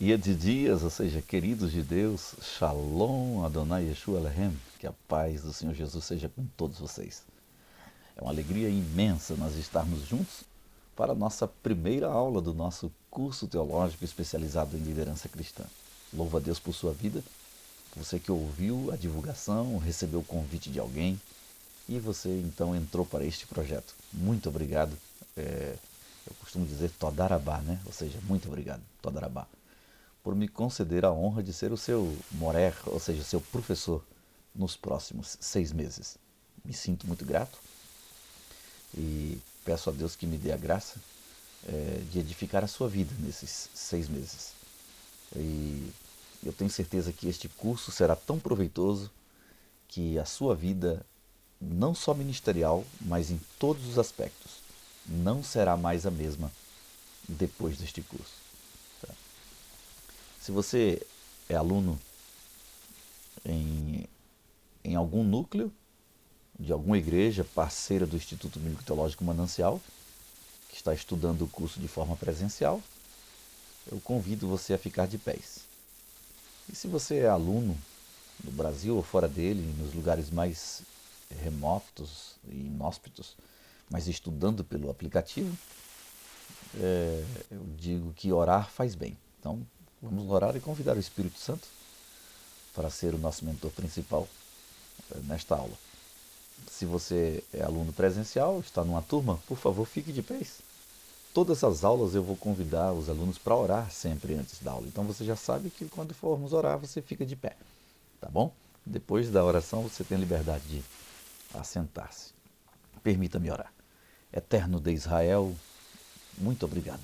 Yedidias, ou seja, queridos de Deus, Shalom Adonai Yeshua Elohim, que a paz do Senhor Jesus seja com todos vocês. É uma alegria imensa nós estarmos juntos para a nossa primeira aula do nosso curso teológico especializado em liderança cristã. Louvo a Deus por sua vida, você que ouviu a divulgação, recebeu o convite de alguém e você então entrou para este projeto. Muito obrigado. Eu costumo dizer Todarabá, né? Ou seja, muito obrigado, Todarabá, por me conceder a honra de ser o seu morer, ou seja, seu professor nos próximos 6 meses. Me sinto muito grato e peço a Deus que me dê a graça de edificar a sua vida nesses 6 meses. E eu tenho certeza que este curso será tão proveitoso que a sua vida, não só ministerial, mas em todos os aspectos, não será mais a mesma depois deste curso. Tá? Se você é aluno em algum núcleo de alguma igreja parceira do Instituto Bíblico Teológico Manancial, que está estudando o curso de forma presencial, eu convido você a ficar de pés. E se você é aluno no Brasil ou fora dele, nos lugares mais remotos e inóspitos, mas estudando pelo aplicativo, eu digo que orar faz bem. Então, vamos orar e convidar o Espírito Santo para ser o nosso mentor principal nesta aula. Se você é aluno presencial, está numa turma, por favor, fique de pés. Todas as aulas eu vou convidar os alunos para orar sempre antes da aula. Então você já sabe que quando formos orar, você fica de pé, tá bom? Depois da oração, você tem liberdade de assentar-se. Permita-me orar. Eterno de Israel, muito obrigado.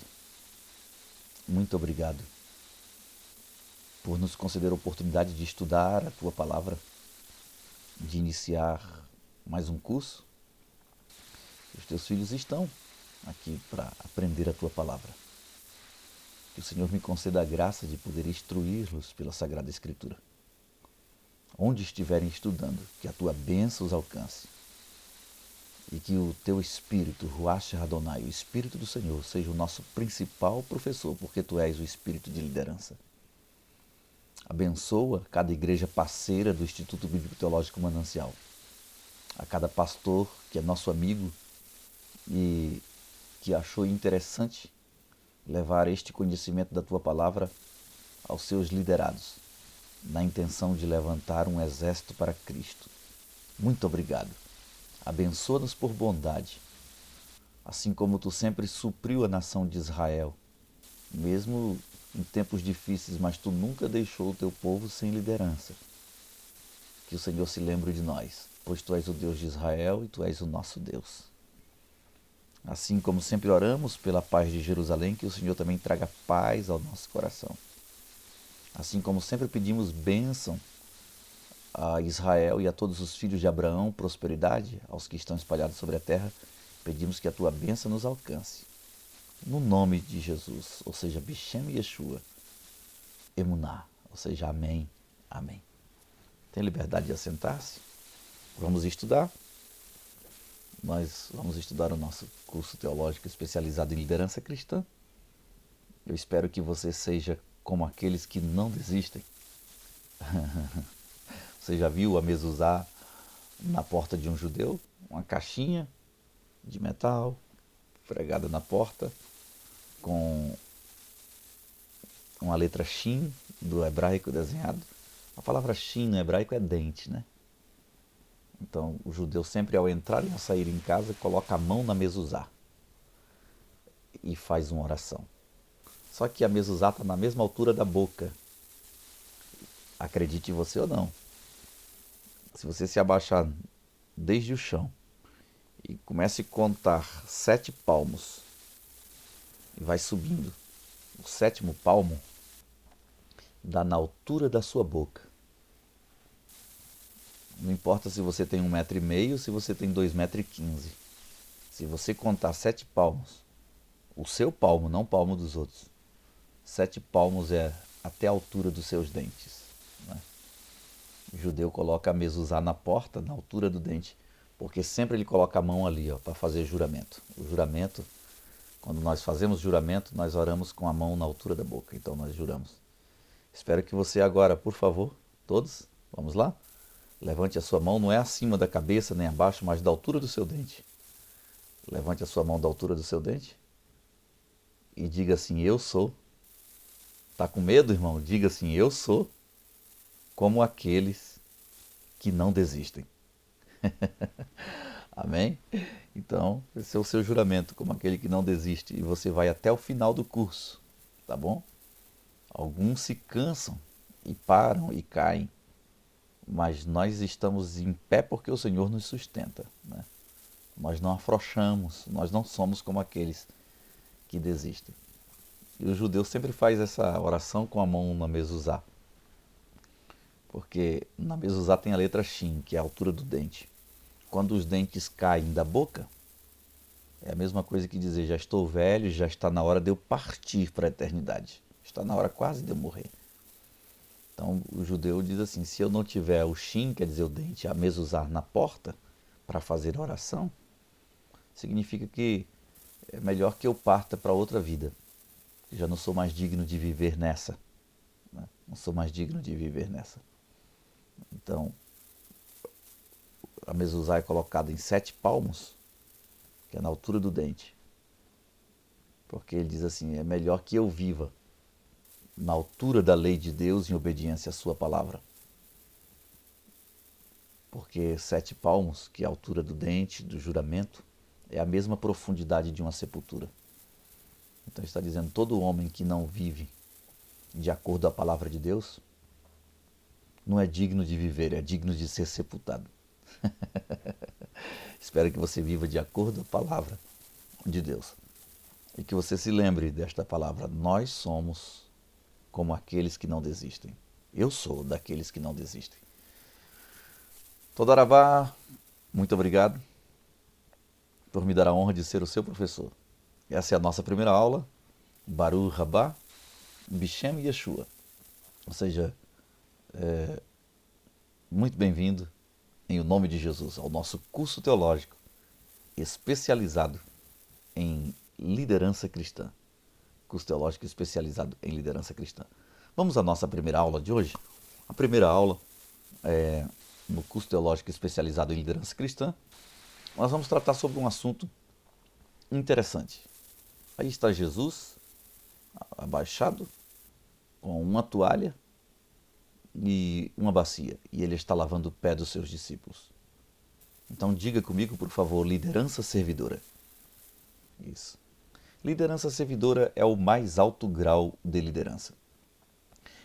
Muito obrigado por nos conceder a oportunidade de estudar a Tua Palavra, de iniciar mais um curso. Os Teus filhos estão aqui para aprender a Tua Palavra. Que o Senhor me conceda a graça de poder instruí-los pela Sagrada Escritura. Onde estiverem estudando, que a Tua bênção os alcance. E que o Teu Espírito, Ruach Adonai, o Espírito do Senhor, seja o nosso principal professor, porque Tu és o Espírito de liderança. Abençoa cada igreja parceira do Instituto Bíblico Teológico Manancial. A cada pastor que é nosso amigo e que achou interessante levar este conhecimento da Tua Palavra aos seus liderados, na intenção de levantar um exército para Cristo. Muito obrigado. Abençoa-nos por bondade, assim como Tu sempre supriu a nação de Israel, mesmo em tempos difíceis, mas Tu nunca deixou o Teu povo sem liderança. Que o Senhor se lembre de nós, pois Tu és o Deus de Israel e Tu és o nosso Deus. Assim como sempre oramos pela paz de Jerusalém, que o Senhor também traga paz ao nosso coração. Assim como sempre pedimos bênção a Israel e a todos os filhos de Abraão, prosperidade aos que estão espalhados sobre a terra, pedimos que a Tua bênção nos alcance. No nome de Jesus, ou seja, Bishem Yeshua, Emuná, ou seja, Amém, Amém. Tem liberdade de assentar-se? Vamos estudar? Nós vamos estudar o nosso curso teológico especializado em liderança cristã. Eu espero que você seja como aqueles que não desistem. Você já viu a mezuzá na porta de um judeu? Uma caixinha de metal pregada na porta com uma letra Shin do hebraico desenhado. A palavra Shin no hebraico é dente, né? Então o judeu sempre ao entrar e ao sair em casa coloca a mão na mezuzá e faz uma oração. Só que a mezuzá está na mesma altura da boca. Acredite você ou não. Se você se abaixar desde o chão e comece a contar 7 palmos e vai subindo, o 7º palmo dá na altura da sua boca. Não importa se você tem 1,5 m, se você tem 2,15 m. Se você contar 7 palmos, o seu palmo, não o palmo dos outros, 7 palmos é até a altura dos seus dentes. Né? O judeu coloca a mezuzá na porta, na altura do dente, porque sempre ele coloca a mão ali para fazer juramento. O juramento, quando nós fazemos juramento, nós oramos com a mão na altura da boca. Então nós juramos Espero que você agora, por favor, todos, vamos lá? Levante a sua mão, não é acima da cabeça nem abaixo, mas da altura do seu dente. Levante a sua mão da altura do seu dente e diga assim: eu sou. Tá com medo, irmão? Diga assim: eu sou como aqueles que não desistem. Amém? Então, esse é o seu juramento, como aquele que não desiste. E você vai até o final do curso, tá bom? Alguns se cansam e param e caem, mas nós estamos em pé porque o Senhor nos sustenta, né? Nós não afrouxamos, nós não somos como aqueles que desistem. E o judeu sempre faz essa oração com a mão na mezuzá, porque na mezuzá tem a letra Shin, que é a altura do dente. Quando os dentes caem da boca, é a mesma coisa que dizer: já estou velho, já está na hora de eu partir para a eternidade. Está na hora quase de eu morrer. Então o judeu diz assim: se eu não tiver o Shin, quer dizer o dente, a mezuzá na porta, para fazer a oração, significa que é melhor que eu parta para outra vida. Já não sou mais digno de viver nessa. Né? Não sou mais digno de viver nessa. Então, a mezuzá é colocada em 7 palmos, que é na altura do dente. Porque ele diz assim: é melhor que eu viva na altura da lei de Deus em obediência à sua palavra. Porque 7 palmos, que é a altura do dente, do juramento, é a mesma profundidade de uma sepultura. Então está dizendo: todo homem que não vive de acordo com a palavra de Deus não é digno de viver, é digno de ser sepultado. Espero que você viva de acordo com a palavra de Deus. E que você se lembre desta palavra: nós somos como aqueles que não desistem. Eu sou daqueles que não desistem. Todarabá, muito obrigado por me dar a honra de ser o seu professor. Essa é a nossa primeira aula, Baruch Rabá Bishem Yeshua. Ou seja, muito bem-vindo em o nome de Jesus ao nosso curso teológico especializado em liderança cristã. Curso teológico especializado em liderança cristã. Vamos à nossa primeira aula de hoje. A primeira aula é no curso teológico especializado em liderança cristã. Nós vamos tratar sobre um assunto interessante. Aí está Jesus, abaixado, com uma toalha e uma bacia. E ele está lavando o pé dos seus discípulos. Então diga comigo, por favor: liderança servidora. Isso. Liderança servidora é o mais alto grau de liderança.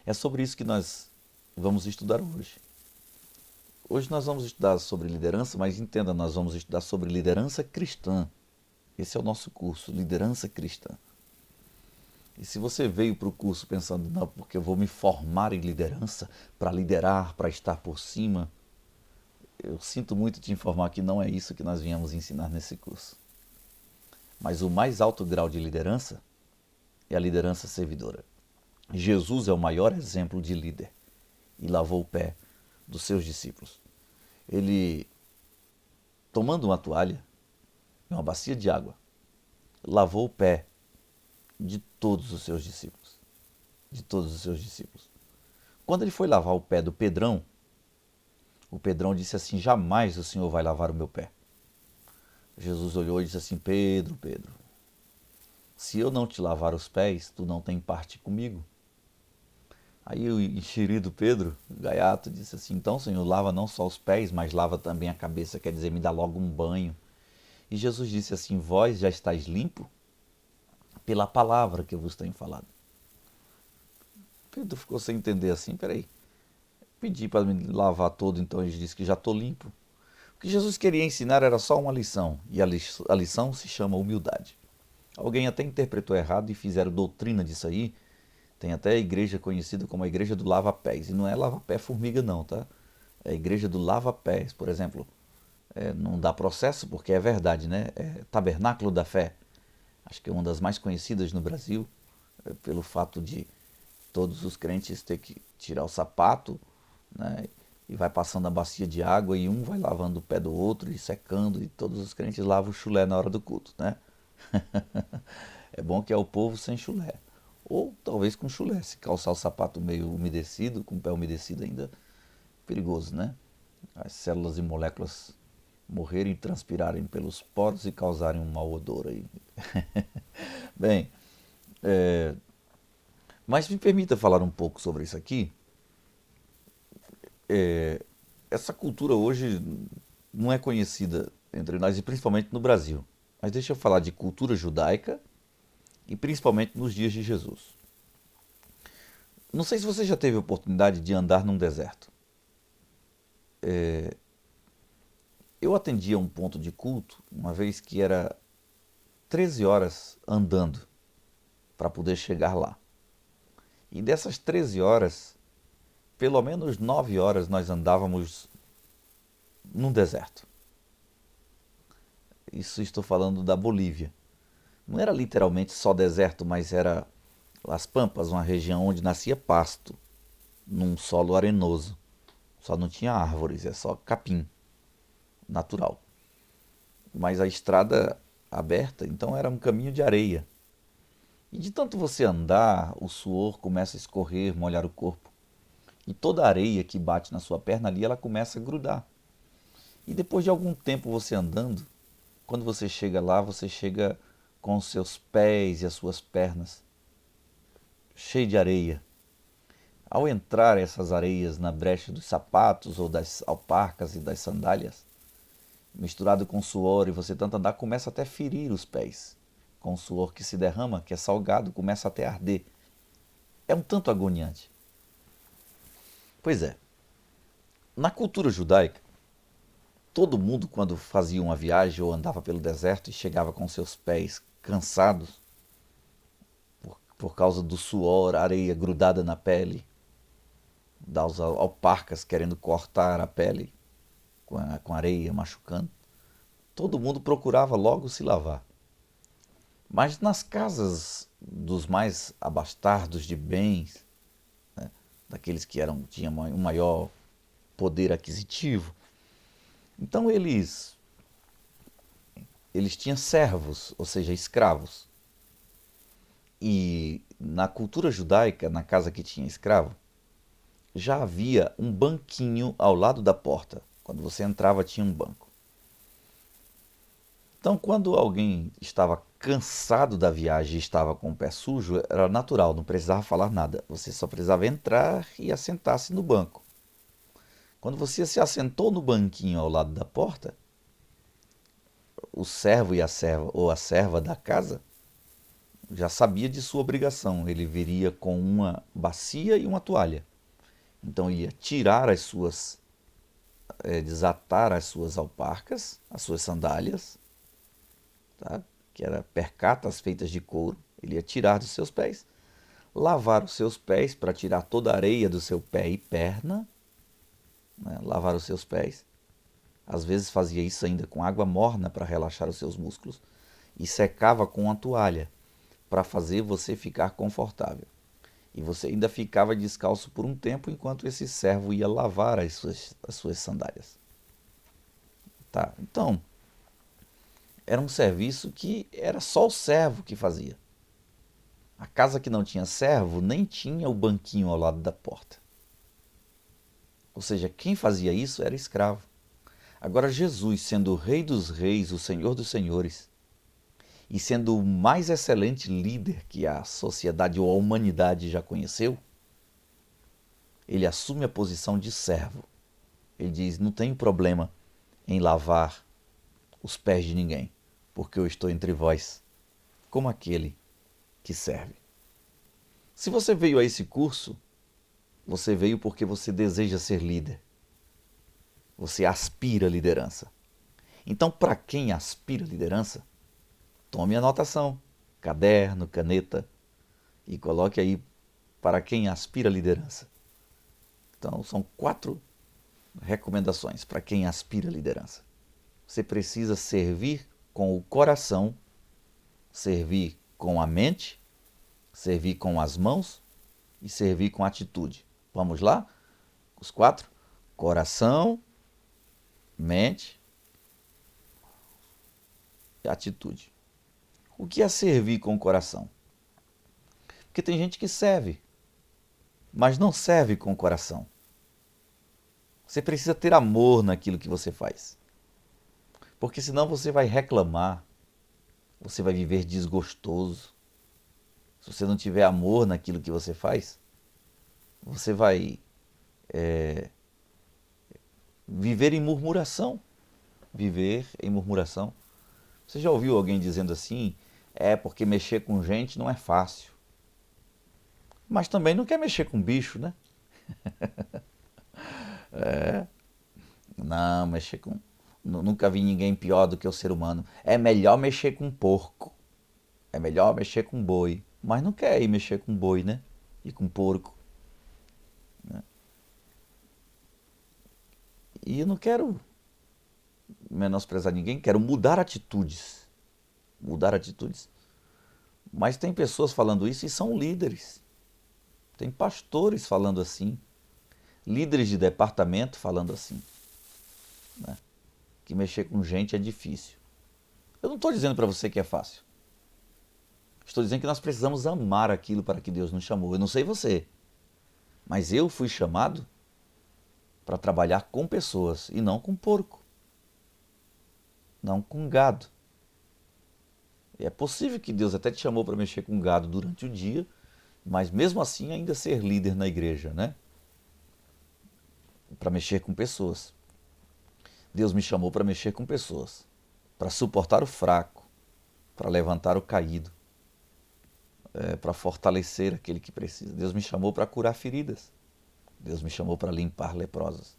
É sobre isso que nós vamos estudar hoje. Hoje nós vamos estudar sobre liderança, mas entenda, nós vamos estudar sobre liderança cristã. Esse é o nosso curso, liderança cristã. E se você veio para o curso pensando: não, porque eu vou me formar em liderança, para liderar, para estar por cima, eu sinto muito te informar que não é isso que nós viemos ensinar nesse curso. Mas o mais alto grau de liderança é a liderança servidora. Jesus é o maior exemplo de líder e lavou o pé dos seus discípulos. Ele, tomando uma toalha e uma bacia de água, lavou o pé de todos os seus discípulos. De todos os seus discípulos. Quando ele foi lavar o pé do Pedrão, o Pedrão disse assim: jamais o Senhor vai lavar o meu pé. Jesus olhou e disse assim: Pedro, Pedro, se eu não te lavar os pés, tu não tem parte comigo. Aí o enxerido Pedro, gaiato, disse assim: então, Senhor, lava não só os pés, mas lava também a cabeça, quer dizer, me dá logo um banho. E Jesus disse assim: vós já estáis limpo pela palavra que eu vos tenho falado. Pedro ficou sem entender assim: peraí, pedi para me lavar todo, então ele disse que já estou limpo. O que Jesus queria ensinar era só uma lição, e a lição se chama humildade. Alguém até interpretou errado e fizeram doutrina disso aí. Tem até a igreja conhecida como a igreja do lava-pés. E não é lava-pé formiga não, tá? É a igreja do lava-pés, por exemplo. Não dá processo porque é verdade, né? É Tabernáculo da Fé. Acho que é uma das mais conhecidas no Brasil, pelo fato de todos os crentes ter que tirar o sapato, né? E vai passando a bacia de água e um vai lavando o pé do outro e secando, e todos os crentes lavam o chulé na hora do culto, né? É bom que é o povo sem chulé. ou talvez com chulé. Se calçar o sapato meio umedecido, com o pé umedecido ainda, perigoso, né? As células e moléculas morrerem e transpirarem pelos poros e causarem um mau odor aí. Bem, mas me permita falar um pouco sobre isso aqui. Essa cultura hoje não é conhecida entre nós e principalmente no Brasil. Mas deixa eu falar de cultura judaica e principalmente nos dias de Jesus. Não sei se você já teve a oportunidade de andar num deserto. Eu atendia um ponto de culto uma vez que era 13 horas andando para poder chegar lá. E dessas 13 horas, pelo menos 9 horas nós andávamos num deserto. Isso estou falando da Bolívia. Não era literalmente só deserto, mas era Las Pampas, uma região onde nascia pasto, num solo arenoso. Só não tinha árvores, é só capim natural. Mas a estrada aberta, então era um caminho de areia. E de tanto você andar, o suor começa a escorrer, molhar o corpo. E toda a areia que bate na sua perna ali, ela começa a grudar. E depois de algum tempo você andando, quando você chega lá, você chega com os seus pés e as suas pernas cheios de areia. Ao entrar essas areias na brecha dos sapatos ou das alparcas e das sandálias, misturado com suor e você tanto andar, começa até a ferir os pés. Com o suor que se derrama, que é salgado, começa até a arder. É um tanto agoniante. Pois é, na cultura judaica, todo mundo quando fazia uma viagem ou andava pelo deserto e chegava com seus pés cansados, por causa do suor, areia grudada na pele, das alparcas querendo cortar a pele com areia, machucando, todo mundo procurava logo se lavar. Mas nas casas dos mais abastados de bens, né, daqueles que tinham um maior poder aquisitivo, então eles tinham servos, ou seja, escravos. E na cultura judaica, na casa que tinha escravo, já havia um banquinho ao lado da porta. Quando você entrava, tinha um banco. Então, quando alguém estava cansado da viagem e estava com o pé sujo, era natural, não precisava falar nada. Você só precisava entrar e assentar-se no banco. Quando você se assentou no banquinho ao lado da porta, o servo e a serva ou a serva da casa já sabia de sua obrigação. Ele viria com uma bacia e uma toalha. Então ia tirar desatar as suas alparcas, as suas sandálias, tá? Que eram percatas feitas de couro. Ele ia tirar dos seus pés, lavar os seus pés para tirar toda a areia do seu pé e perna, né? Lavar os seus pés. Às vezes fazia isso ainda com água morna para relaxar os seus músculos e secava com uma toalha para fazer você ficar confortável. E você ainda ficava descalço por um tempo enquanto esse servo ia lavar as suas sandálias. Tá? Então, era um serviço que era só o servo que fazia. A casa que não tinha servo nem tinha o banquinho ao lado da porta. Ou seja, quem fazia isso era escravo. Agora, Jesus, sendo o Rei dos Reis, o Senhor dos Senhores, e sendo o mais excelente líder que a sociedade ou a humanidade já conheceu, ele assume a posição de servo. Ele diz: não tenho problema em lavar os pés de ninguém, porque eu estou entre vós, como aquele que serve. Se você veio a esse curso, você veio porque você deseja ser líder. Você aspira à liderança. Então, para quem aspira à liderança, tome anotação, caderno, caneta e coloque aí para quem aspira à liderança. Então, são 4 recomendações para quem aspira à liderança. Você precisa servir com o coração, servir com a mente, servir com as mãos e servir com atitude. Vamos lá? Os 4? Coração, mente e atitude. O que é servir com o coração? Porque tem gente que serve, mas não serve com o coração. Você precisa ter amor naquilo que você faz. Porque senão você vai reclamar, você vai viver desgostoso. Se você não tiver amor naquilo que você faz, você vai viver em murmuração. Viver em murmuração. Você já ouviu alguém dizendo assim? É porque mexer com gente não é fácil. Mas também não quer mexer com bicho, né? Não, mexer com. Nunca vi ninguém pior do que o ser humano. É melhor mexer com porco. É melhor mexer com boi. Mas não quer ir mexer com boi, né? E com porco. E eu não quero menosprezar ninguém, quero mudar atitudes. Mudar atitudes. Mas tem pessoas falando isso e são líderes. Tem pastores falando assim. Líderes de departamento falando assim. Né? Que mexer com gente é difícil. Eu não estou dizendo para você que é fácil. Estou dizendo que nós precisamos amar aquilo para que Deus nos chamou. Eu não sei você, mas eu fui chamado para trabalhar com pessoas e não com porco. Não com gado. E é possível que Deus até te chamou para mexer com gado durante o dia, mas mesmo assim ainda ser líder na igreja, né? Para mexer com pessoas. Deus me chamou para mexer com pessoas, para suportar o fraco, para levantar o caído, para fortalecer aquele que precisa. Deus me chamou para curar feridas. Deus me chamou para limpar leprosas.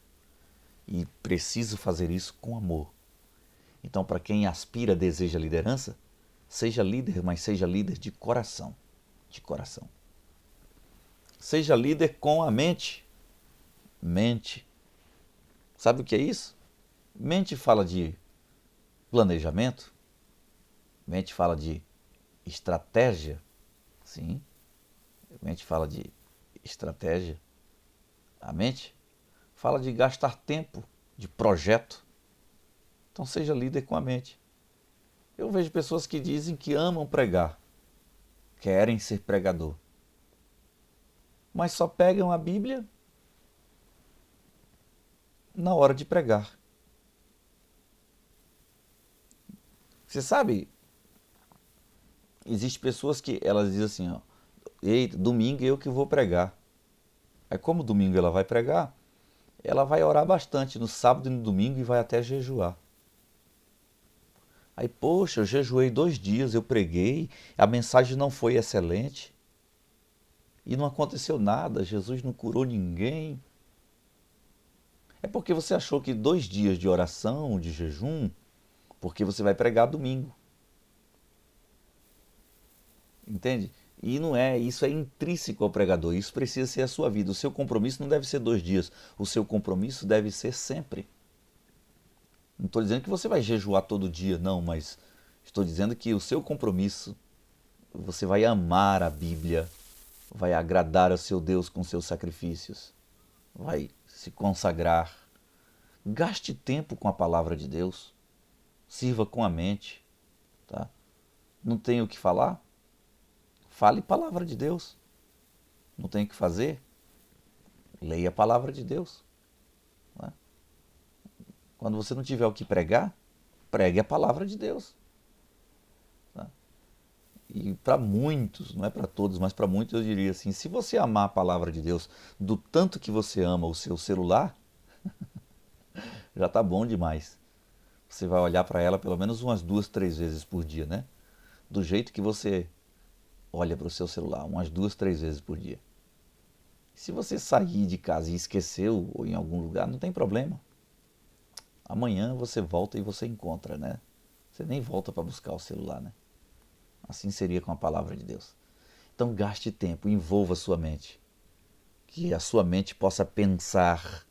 E preciso fazer isso com amor. Então, para quem aspira, deseja liderança, seja líder, mas seja líder de coração. De coração. Seja líder com a mente. Mente. Sabe o que é isso? Mente fala de planejamento. Mente fala de estratégia. Sim. Mente fala de estratégia. A mente fala de gastar tempo, de projeto. Então seja líder com a mente. Eu vejo pessoas que dizem que amam pregar, querem ser pregador, mas só pegam a Bíblia na hora de pregar. Você sabe, existem pessoas que elas dizem assim, ó, eita, domingo eu que vou pregar. Aí como domingo ela vai pregar, ela vai orar bastante no sábado e no domingo e vai até jejuar. Aí, poxa, eu jejuei 2 dias, eu preguei, a mensagem não foi excelente e não aconteceu nada, Jesus não curou ninguém. É porque você achou que 2 dias de oração, de jejum, porque você vai pregar domingo. Entende? E não é, isso é intrínseco ao pregador, isso precisa ser a sua vida. O seu compromisso não deve ser 2 dias, o seu compromisso deve ser sempre. Não estou dizendo que você vai jejuar todo dia, não, mas estou dizendo que o seu compromisso, você vai amar a Bíblia, vai agradar ao seu Deus com seus sacrifícios, vai se consagrar. Gaste tempo com a palavra de Deus, sirva com a mente, tá? Não tem o que falar? Fale palavra de Deus. Não tem o que fazer? Leia a palavra de Deus. Né? Quando você não tiver o que pregar, pregue a palavra de Deus. Tá? E para muitos, não é para todos, mas para muitos eu diria assim, se você amar a palavra de Deus do tanto que você ama o seu celular, já está bom demais. Você vai olhar para ela pelo menos umas 2, 3 vezes por dia, né? Do jeito que você olha para o seu celular, umas 2, 3 vezes por dia. Se você sair de casa e esqueceu ou em algum lugar, não tem problema. Amanhã você volta e você encontra, né? Você nem volta para buscar o celular, né? Assim seria com a palavra de Deus. Então gaste tempo, envolva a sua mente. Que a sua mente possa pensar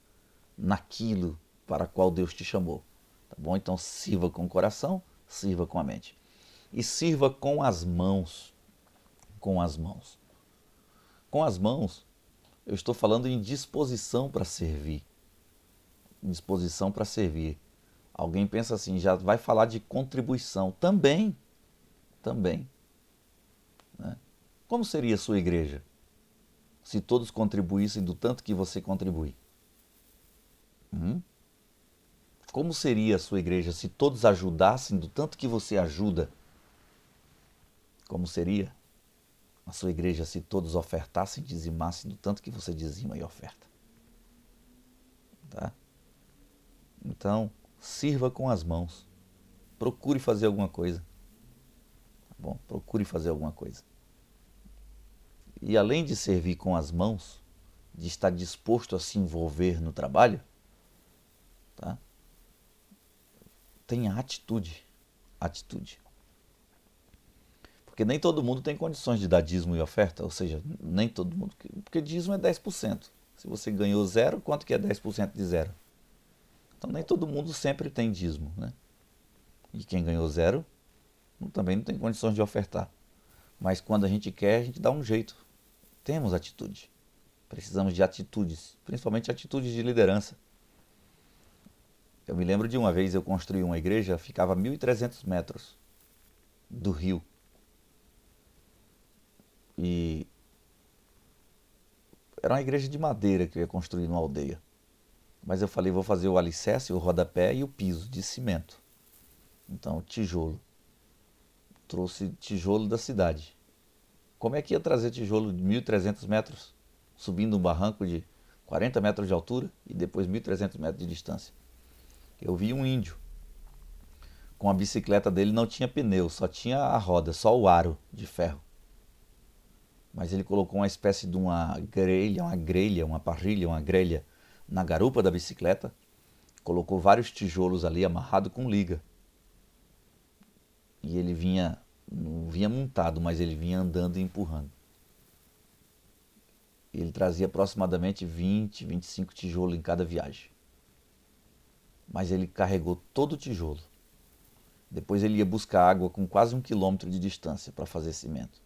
naquilo para qual Deus te chamou. Tá bom? Então sirva com o coração, sirva com a mente. E sirva com as mãos. Com as mãos. Com as mãos, eu estou falando em disposição para servir. Disposição para servir. Alguém pensa assim, já vai falar de contribuição. Também. Também. Né? Como seria a sua igreja se todos contribuíssem do tanto que você contribui? Como seria a sua igreja se todos ajudassem do tanto que você ajuda? Como seria a sua igreja se todos ofertassem e dizimassem do tanto que você dizima e oferta? Tá? Então, sirva com as mãos. Procure fazer alguma coisa. Tá bom? Procure fazer alguma coisa. E além de servir com as mãos, de estar disposto a se envolver no trabalho, tá? Tenha atitude. Atitude. Porque nem todo mundo tem condições de dar dízimo e oferta, ou seja, nem todo mundo, porque dízimo é 10%. Se você ganhou zero, quanto que é 10% de zero? Então nem todo mundo sempre tem dízimo, né? E quem ganhou zero também não tem condições de ofertar. Mas quando a gente quer, a gente dá um jeito. Temos atitude. Precisamos de atitudes, principalmente atitudes de liderança. Eu me lembro de uma vez eu construí uma igreja, ficava a 1.300 metros do rio. E era uma igreja de madeira que eu ia construir numa aldeia. Mas eu falei, vou fazer o alicerce, o rodapé e o piso de cimento. Então, tijolo. Trouxe tijolo da cidade. Como é que ia trazer tijolo de 1.300 metros, subindo um barranco de 40 metros de altura e depois 1.300 metros de distância? Eu vi um índio. Com a bicicleta dele não tinha pneu, só tinha a roda, só o aro de ferro. Mas ele colocou uma espécie de uma grelha, uma parrilha, uma grelha na garupa da bicicleta, colocou vários tijolos ali amarrado com liga. E ele vinha, não vinha montado, mas ele vinha andando e empurrando. Ele trazia aproximadamente 20, 25 tijolos em cada viagem. Mas ele carregou todo o tijolo. Depois ele ia buscar água com quase 1 quilômetro de distância para fazer cimento.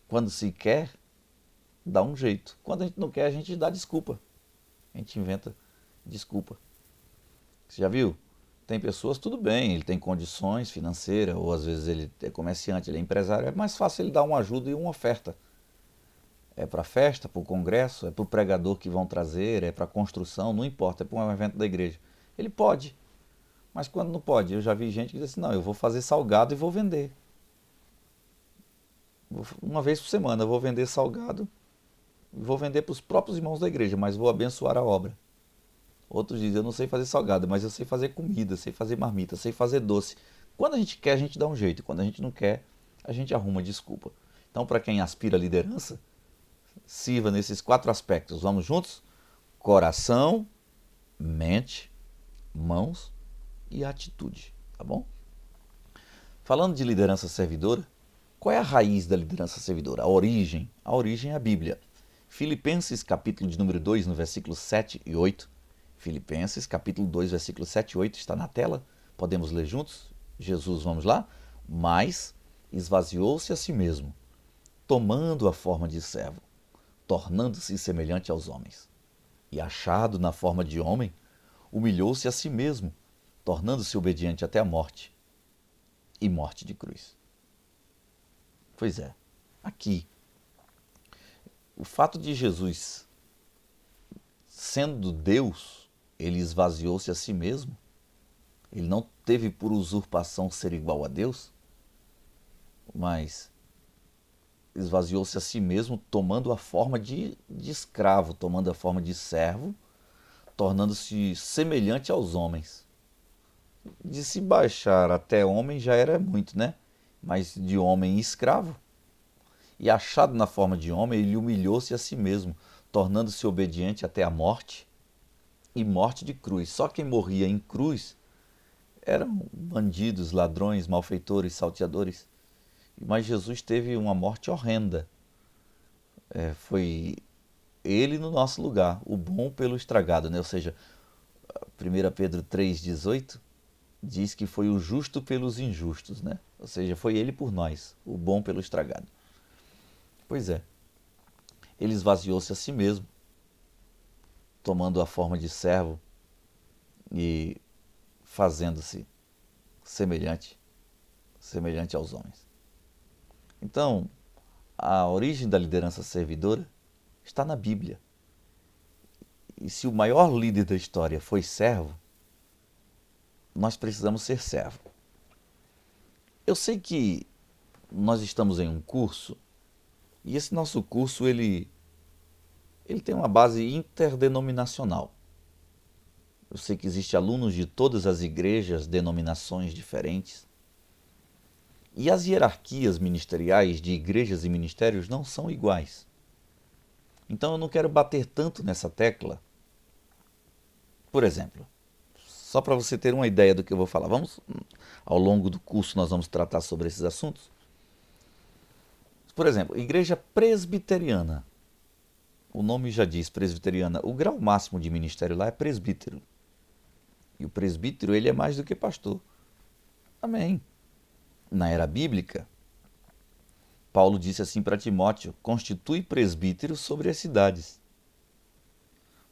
Quando se quer, dá um jeito. Quando a gente não quer, a gente dá desculpa. A gente inventa desculpa. Você já viu? Tem pessoas, tudo bem, ele tem condições financeiras, ou às vezes ele é comerciante, ele é empresário, é mais fácil ele dar uma ajuda e uma oferta. É para a festa, para o congresso, é para o pregador que vão trazer, é para a construção, não importa, é para um evento da igreja. Ele pode, mas quando não pode, eu já vi gente que diz assim, não, eu vou fazer salgado e vou vender. Uma vez por semana eu vou vender salgado, vou vender para os próprios irmãos da igreja, mas vou abençoar a obra. Outros dizem, eu não sei fazer salgado, mas eu sei fazer comida, sei fazer marmita, sei fazer doce. Quando a gente quer, a gente dá um jeito. Quando a gente não quer, a gente arruma desculpa. Então, para quem aspira à liderança, sirva nesses 4 aspectos. Vamos juntos? Coração, mente, mãos e atitude. Tá bom? Falando de liderança servidora, qual é a raiz da liderança servidora? A origem? A origem é a Bíblia. Filipenses, capítulo de número 2, no versículo 7 e 8. Filipenses, capítulo 2, versículo 7 e 8, está na tela. Podemos ler juntos? Jesus, vamos lá? Mas esvaziou-se a si mesmo, tomando a forma de servo, tornando-se semelhante aos homens. E achado na forma de homem, humilhou-se a si mesmo, tornando-se obediente até a morte, e morte de cruz. Pois é, aqui, o fato de Jesus, sendo Deus, ele esvaziou-se a si mesmo, ele não teve por usurpação ser igual a Deus, mas esvaziou-se a si mesmo, tomando a forma de escravo, tomando a forma de servo, tornando-se semelhante aos homens. De se baixar até homem já era muito, né? Mas de homem escravo. E achado na forma de homem, ele humilhou-se a si mesmo, tornando-se obediente até a morte e morte de cruz. Só quem morria em cruz eram bandidos, ladrões, malfeitores, salteadores. Mas Jesus teve uma morte horrenda. Foi ele no nosso lugar, o bom pelo estragado, né? Ou seja, 1 Pedro 3,18 diz que foi o justo pelos injustos, né? Ou seja, foi ele por nós, o bom pelo estragado. Pois é, ele esvaziou-se a si mesmo, tomando a forma de servo e fazendo-se semelhante aos homens. Então, a origem da liderança servidora está na Bíblia. E se o maior líder da história foi servo, nós precisamos ser servo. Eu sei que nós estamos em um curso, e esse nosso curso ele tem uma base interdenominacional. Eu sei que existem alunos de todas as igrejas, denominações diferentes. E as hierarquias ministeriais de igrejas e ministérios não são iguais. Então eu não quero bater tanto nessa tecla. Por exemplo, só para você ter uma ideia do que eu vou falar. Ao longo do curso nós vamos tratar sobre esses assuntos. Por exemplo, igreja presbiteriana. O nome já diz presbiteriana. O grau máximo de ministério lá é presbítero. E o presbítero, ele é mais do que pastor. Amém. Na era bíblica, Paulo disse assim para Timóteo: constitui presbíteros sobre as cidades.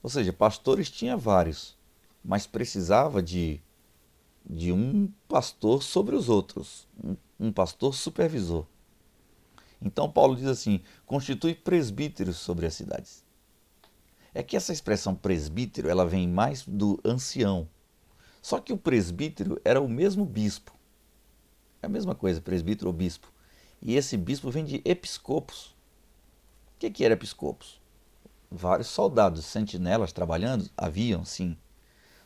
Ou seja, pastores tinha vários, mas precisava de um pastor sobre os outros, um pastor supervisor. Então Paulo diz assim: constitui presbíteros sobre as cidades. É que essa expressão presbítero, ela vem mais do ancião. Só que o presbítero era o mesmo bispo. É a mesma coisa, presbítero ou bispo. E esse bispo vem de episcopos. O que era episcopos? Vários soldados, sentinelas trabalhando? Haviam, sim.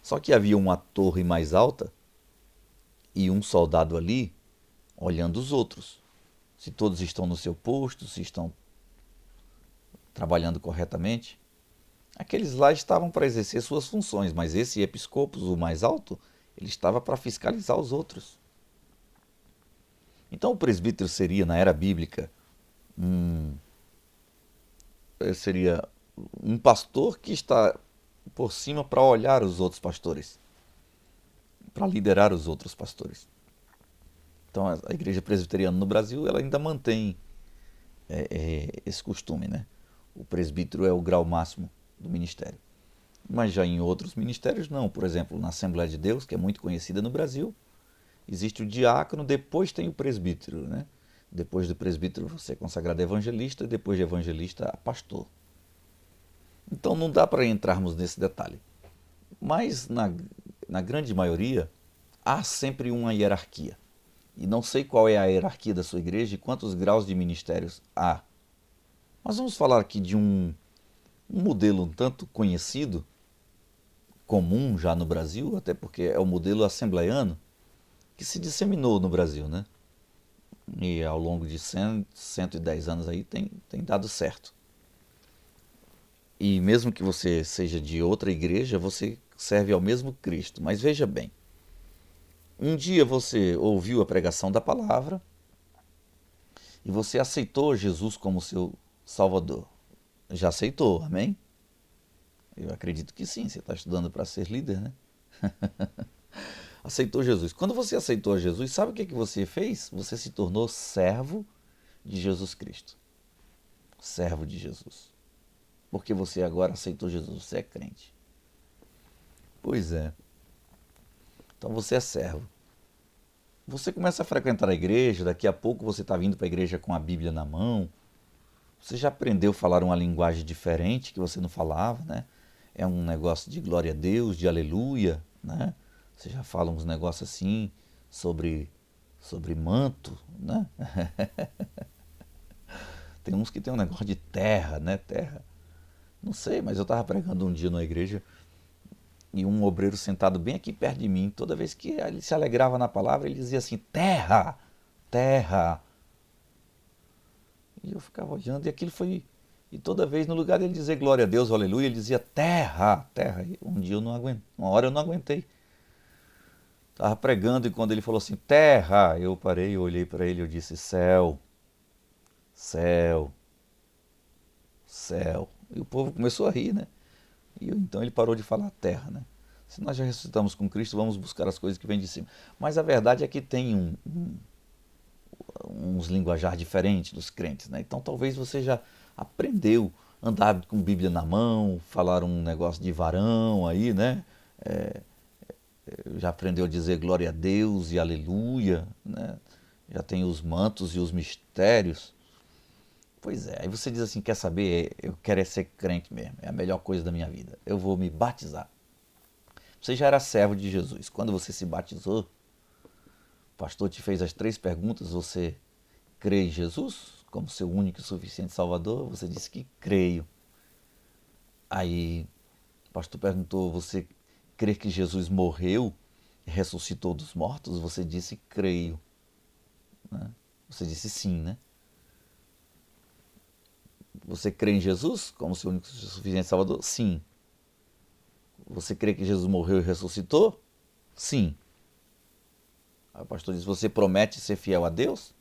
Só que havia uma torre mais alta e um soldado ali olhando os outros. Se todos estão no seu posto, se estão trabalhando corretamente. Aqueles lá estavam para exercer suas funções, mas esse episcopos, o mais alto, ele estava para fiscalizar os outros. Então o presbítero seria, na era bíblica, seria um pastor que está por cima para olhar os outros pastores, para liderar os outros pastores. Então a igreja presbiteriana no Brasil ela ainda mantém esse costume, né? O presbítero é o grau máximo do ministério. Mas já em outros ministérios não. Por exemplo, na Assembleia de Deus, que é muito conhecida no Brasil, existe o diácono, depois tem o presbítero, né? Depois do presbítero você é consagrado evangelista e depois de evangelista pastor. Então não dá para entrarmos nesse detalhe. Mas na grande maioria há sempre uma hierarquia. E não sei qual é a hierarquia da sua igreja e quantos graus de ministérios há. Mas vamos falar aqui de um modelo um tanto conhecido, comum já no Brasil, até porque é o modelo assembleiano, que se disseminou no Brasil, né? E ao longo de 110 anos aí tem dado certo. E mesmo que você seja de outra igreja, você serve ao mesmo Cristo. Mas veja bem, um dia você ouviu a pregação da palavra e você aceitou Jesus como seu Salvador. Já aceitou, amém? Eu acredito que sim, você está estudando para ser líder, né? Aceitou Jesus. Quando você aceitou Jesus, sabe o que você fez? Você se tornou servo de Jesus Cristo. Servo de Jesus. Porque você agora aceitou Jesus, você é crente. Pois é. Então você é servo. Você começa a frequentar a igreja, daqui a pouco você está vindo para a igreja com a Bíblia na mão. Você já aprendeu a falar uma linguagem diferente que você não falava, né? É um negócio de glória a Deus, de aleluia, né? Você já fala uns negócios assim sobre manto, né? Tem uns que tem um negócio de terra, né? Terra. Não sei, mas eu estava pregando um dia na igreja e um obreiro sentado bem aqui perto de mim, toda vez que ele se alegrava na palavra, ele dizia assim, terra, terra. E eu ficava olhando e aquilo foi... E toda vez, no lugar dele dizer glória a Deus, aleluia, ele dizia terra, terra. E um dia eu não aguentei, uma hora eu não aguentei. Estava pregando e quando ele falou assim, terra, eu parei, eu olhei para ele e eu disse, céu, céu, céu. E o povo começou a rir, né? E então ele parou de falar terra, né? Se nós já ressuscitamos com Cristo, vamos buscar as coisas que vêm de cima. Mas a verdade é que tem uns linguajar diferentes dos crentes, né? Então talvez você já aprendeu a andar com Bíblia na mão, falar um negócio de varão aí, né? Já aprendeu a dizer glória a Deus e aleluia, né? Já tem os mantos e os mistérios. Pois é, aí você diz assim, quer saber, eu quero é ser crente mesmo, é a melhor coisa da minha vida, eu vou me batizar. Você já era servo de Jesus, quando você se batizou, o pastor te fez as 3 perguntas, você crê em Jesus como seu único e suficiente Salvador? Você disse que creio. Aí o pastor perguntou, você crê que Jesus morreu e ressuscitou dos mortos? Você disse creio, né? Você disse sim, né? Você crê em Jesus como seu único e suficiente Salvador? Sim. Você crê que Jesus morreu e ressuscitou? Sim. Aí o pastor disse, você promete ser fiel a Deus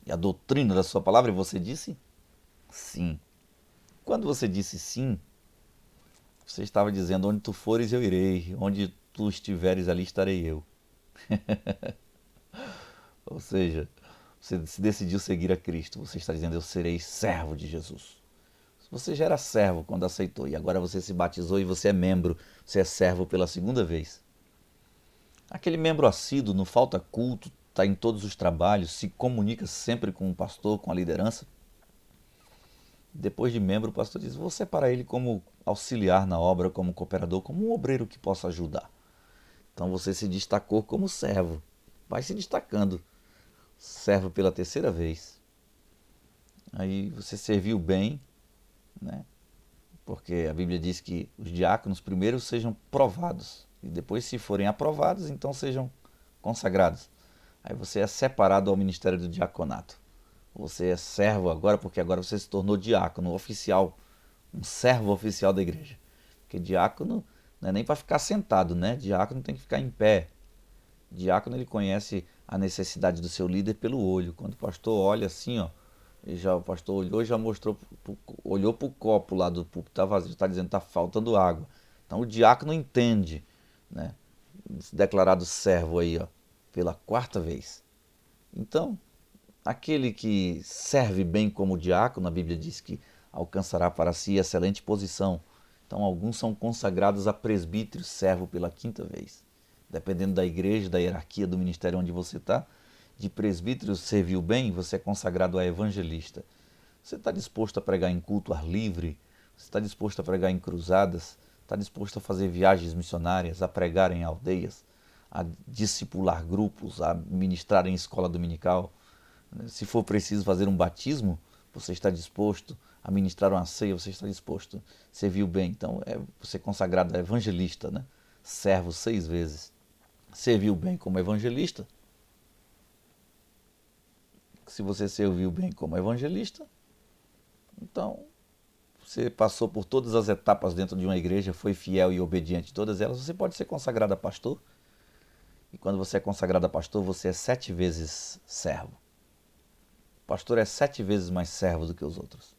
e a doutrina da sua palavra? E você disse sim. Quando você disse sim, você estava dizendo, onde tu fores eu irei, onde tu estiveres ali estarei eu. Ou seja, você se decidiu seguir a Cristo, você está dizendo, eu serei servo de Jesus. Você já era servo quando aceitou, e agora você se batizou e você é membro, você é servo pela segunda vez. Aquele membro assíduo, não falta culto, está em todos os trabalhos, se comunica sempre com o pastor, com a liderança. Depois de membro, o pastor diz, vou separar ele como auxiliar na obra, como cooperador, como um obreiro que possa ajudar. Então você se destacou como servo, vai se destacando. Servo pela terceira vez. Aí você serviu bem, né? Porque a Bíblia diz que os diáconos primeiro sejam provados e depois, se forem aprovados, então sejam consagrados. Aí você é separado ao ministério do diaconato. Você é servo agora porque agora você se tornou diácono oficial, um servo oficial da igreja. Porque diácono não é nem para ficar sentado, né? Diácono tem que ficar em pé. Diácono ele conhece a necessidade do seu líder pelo olho. Quando o pastor olha assim, ó, e já o pastor olhou e já mostrou, olhou para o copo lá do púlpito, está vazio, está dizendo que está faltando água. Então o diácono entende, né? Declarado servo aí, ó, pela 4ª vez. Então, aquele que serve bem como diácono, a Bíblia diz que alcançará para si excelente posição. Então, alguns são consagrados a presbítero, servo pela 5ª vez. Dependendo da igreja, da hierarquia do ministério onde você está, de presbítero serviu bem, você é consagrado a evangelista. Você está disposto a pregar em culto ar livre? Você está disposto a pregar em cruzadas? Está disposto a fazer viagens missionárias, a pregar em aldeias, a discipular grupos, a ministrar em escola dominical? Se for preciso fazer um batismo, você está disposto a ministrar uma ceia, você está disposto. Serviu bem, então você é consagrado a evangelista, né? Servo 6 vezes. Serviu bem como evangelista. Se você serviu bem como evangelista, então você passou por todas as etapas dentro de uma igreja, foi fiel e obediente em todas elas, você pode ser consagrado a pastor. E quando você é consagrado a pastor, você é 7 vezes servo. O pastor é 7 vezes mais servo do que os outros.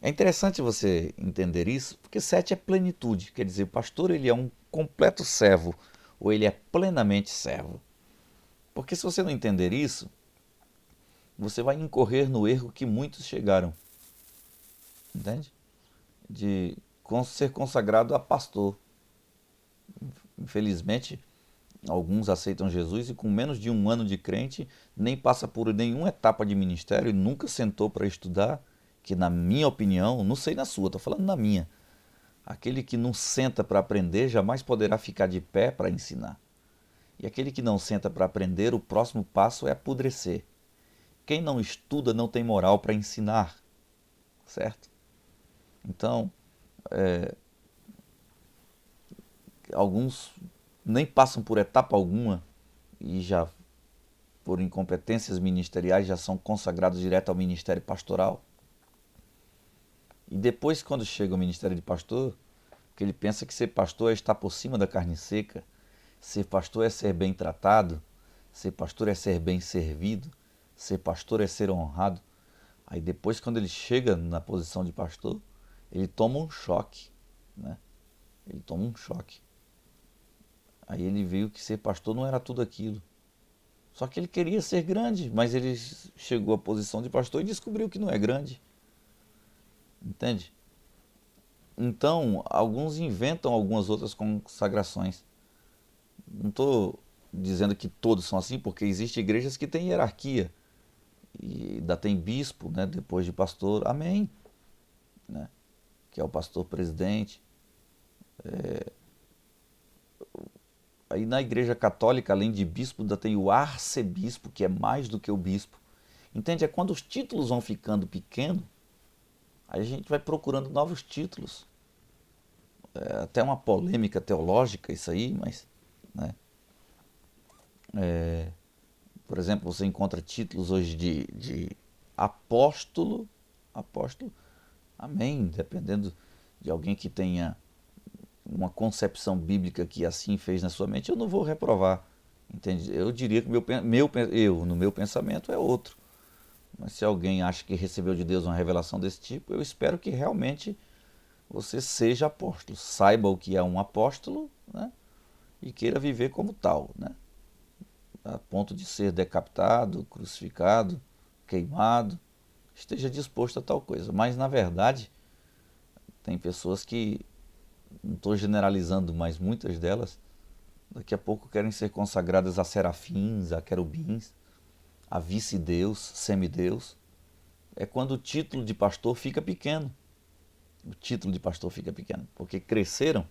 É interessante você entender isso, porque 7 é plenitude, quer dizer, o pastor ele é um completo servo, ou ele é plenamente servo. Porque se você não entender isso, você vai incorrer no erro que muitos chegaram, entende? De ser consagrado a pastor. Infelizmente, alguns aceitam Jesus e com menos de um ano de crente, nem passa por nenhuma etapa de ministério e nunca sentou para estudar, que na minha opinião, não sei na sua, estou falando na minha, aquele que não senta para aprender jamais poderá ficar de pé para ensinar. E aquele que não senta para aprender, o próximo passo é apodrecer. Quem não estuda não tem moral para ensinar, certo? Então, alguns nem passam por etapa alguma e já, por incompetências ministeriais, já são consagrados direto ao ministério pastoral. E depois, quando chega ao ministério de pastor, que ele pensa que ser pastor é estar por cima da carne seca, ser pastor é ser bem tratado, ser pastor é ser bem servido, ser pastor é ser honrado. Aí depois, quando ele chega na posição de pastor, ele toma um choque, né? Ele toma um choque. Aí ele viu que ser pastor não era tudo aquilo. Só que ele queria ser grande, mas ele chegou à posição de pastor e descobriu que não é grande. Entende? Então, alguns inventam algumas outras consagrações. Não estou dizendo que todos são assim, porque existem igrejas que têm hierarquia. e ainda tem bispo, né, depois de pastor, amém, né, que é o pastor presidente. Aí na Igreja Católica, além de bispo, ainda tem o arcebispo, que é mais do que o bispo. Entende? É quando os títulos vão ficando pequenos, aí a gente vai procurando novos títulos. É até uma polêmica teológica isso aí, mas, né? Por exemplo, você encontra títulos hoje de apóstolo, apóstolo, amém, dependendo de alguém que tenha uma concepção bíblica que assim fez na sua mente, eu não vou reprovar, entende? Eu diria que no meu pensamento é outro. Mas se alguém acha que recebeu de Deus uma revelação desse tipo, eu espero que realmente você seja apóstolo, saiba o que é um apóstolo, né? E queira viver como tal, né? A ponto de ser decapitado, crucificado, queimado, esteja disposto a tal coisa. Mas na verdade, tem pessoas que, não estou generalizando, mas muitas delas, daqui a pouco querem ser consagradas a serafins, a querubins, a vice-deus, semideus. É quando o título de pastor fica pequeno. O título de pastor fica pequeno, porque cresceram,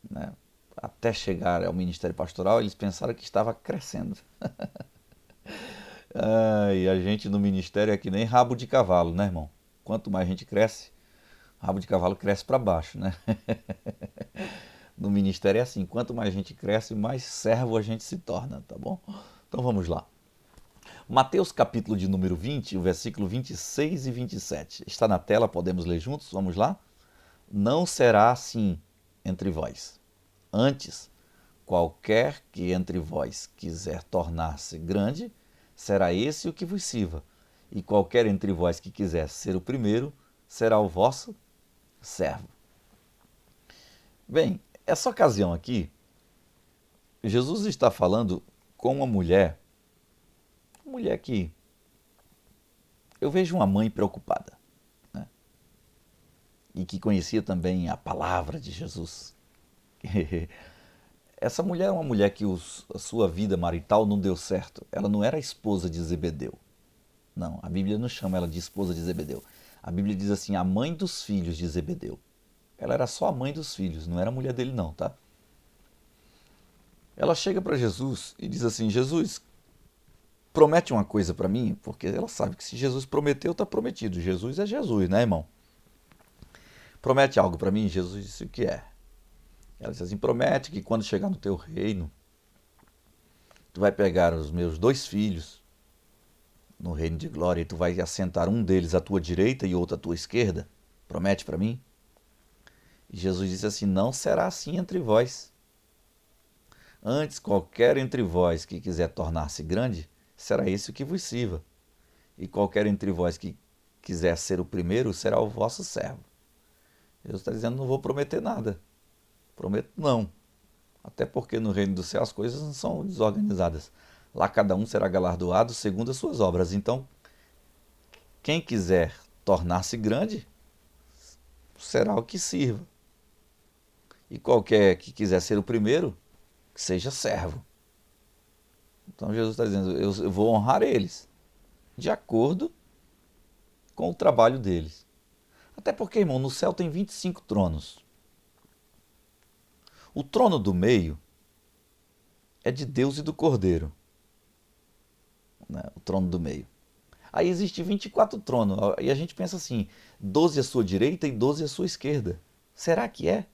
né, até chegar ao ministério pastoral, eles pensaram que estava crescendo. E a gente no ministério é que nem rabo de cavalo, né, irmão? Quanto mais a gente cresce, rabo de cavalo cresce para baixo, né? No ministério é assim, quanto mais a gente cresce, mais servo a gente se torna, tá bom? Então vamos lá. Mateus capítulo de número 20, o versículo 26 e 27. Está na tela, podemos ler juntos? Vamos lá? Não será assim entre vós. Antes, qualquer que entre vós quiser tornar-se grande, será esse o que vos sirva. E qualquer entre vós que quiser ser o primeiro, será o vosso servo. Bem, essa ocasião aqui, Jesus está falando com uma mulher que eu vejo uma mãe preocupada, né? E que conhecia também a palavra de Jesus. Essa mulher é uma mulher que a sua vida marital não deu certo. Ela não era a esposa de Zebedeu. Não, a Bíblia não chama ela de esposa de Zebedeu. A Bíblia diz assim, a mãe dos filhos de Zebedeu. Ela era só a mãe dos filhos, não era a mulher dele não, tá? Ela chega para Jesus e diz assim, Jesus, promete uma coisa para mim, porque ela sabe que se Jesus prometeu, está prometido. Jesus é Jesus, né, irmão? Promete algo para mim? Jesus disse o que é. Ela disse assim, promete que quando chegar no teu reino, tu vai pegar os meus dois filhos no reino de glória e tu vai assentar um deles à tua direita e outro à tua esquerda. Promete para mim? E Jesus disse assim, não será assim entre vós. Antes, qualquer entre vós que quiser tornar-se grande, será esse o que vos sirva. E qualquer entre vós que quiser ser o primeiro, será o vosso servo. Jesus está dizendo, não vou prometer nada. Prometo não. Até porque no reino do céu as coisas não são desorganizadas. Lá cada um será galardoado segundo as suas obras. Então, quem quiser tornar-se grande, será o que sirva. E qualquer que quiser ser o primeiro, que seja servo. Então Jesus está dizendo, eu vou honrar eles, de acordo com o trabalho deles. Até porque, irmão, no céu tem 25 tronos. O trono do meio é de Deus e do Cordeiro, né? O trono do meio. Aí existe 24 tronos, e a gente pensa assim, 12 à sua direita e 12 à sua esquerda. Será que é?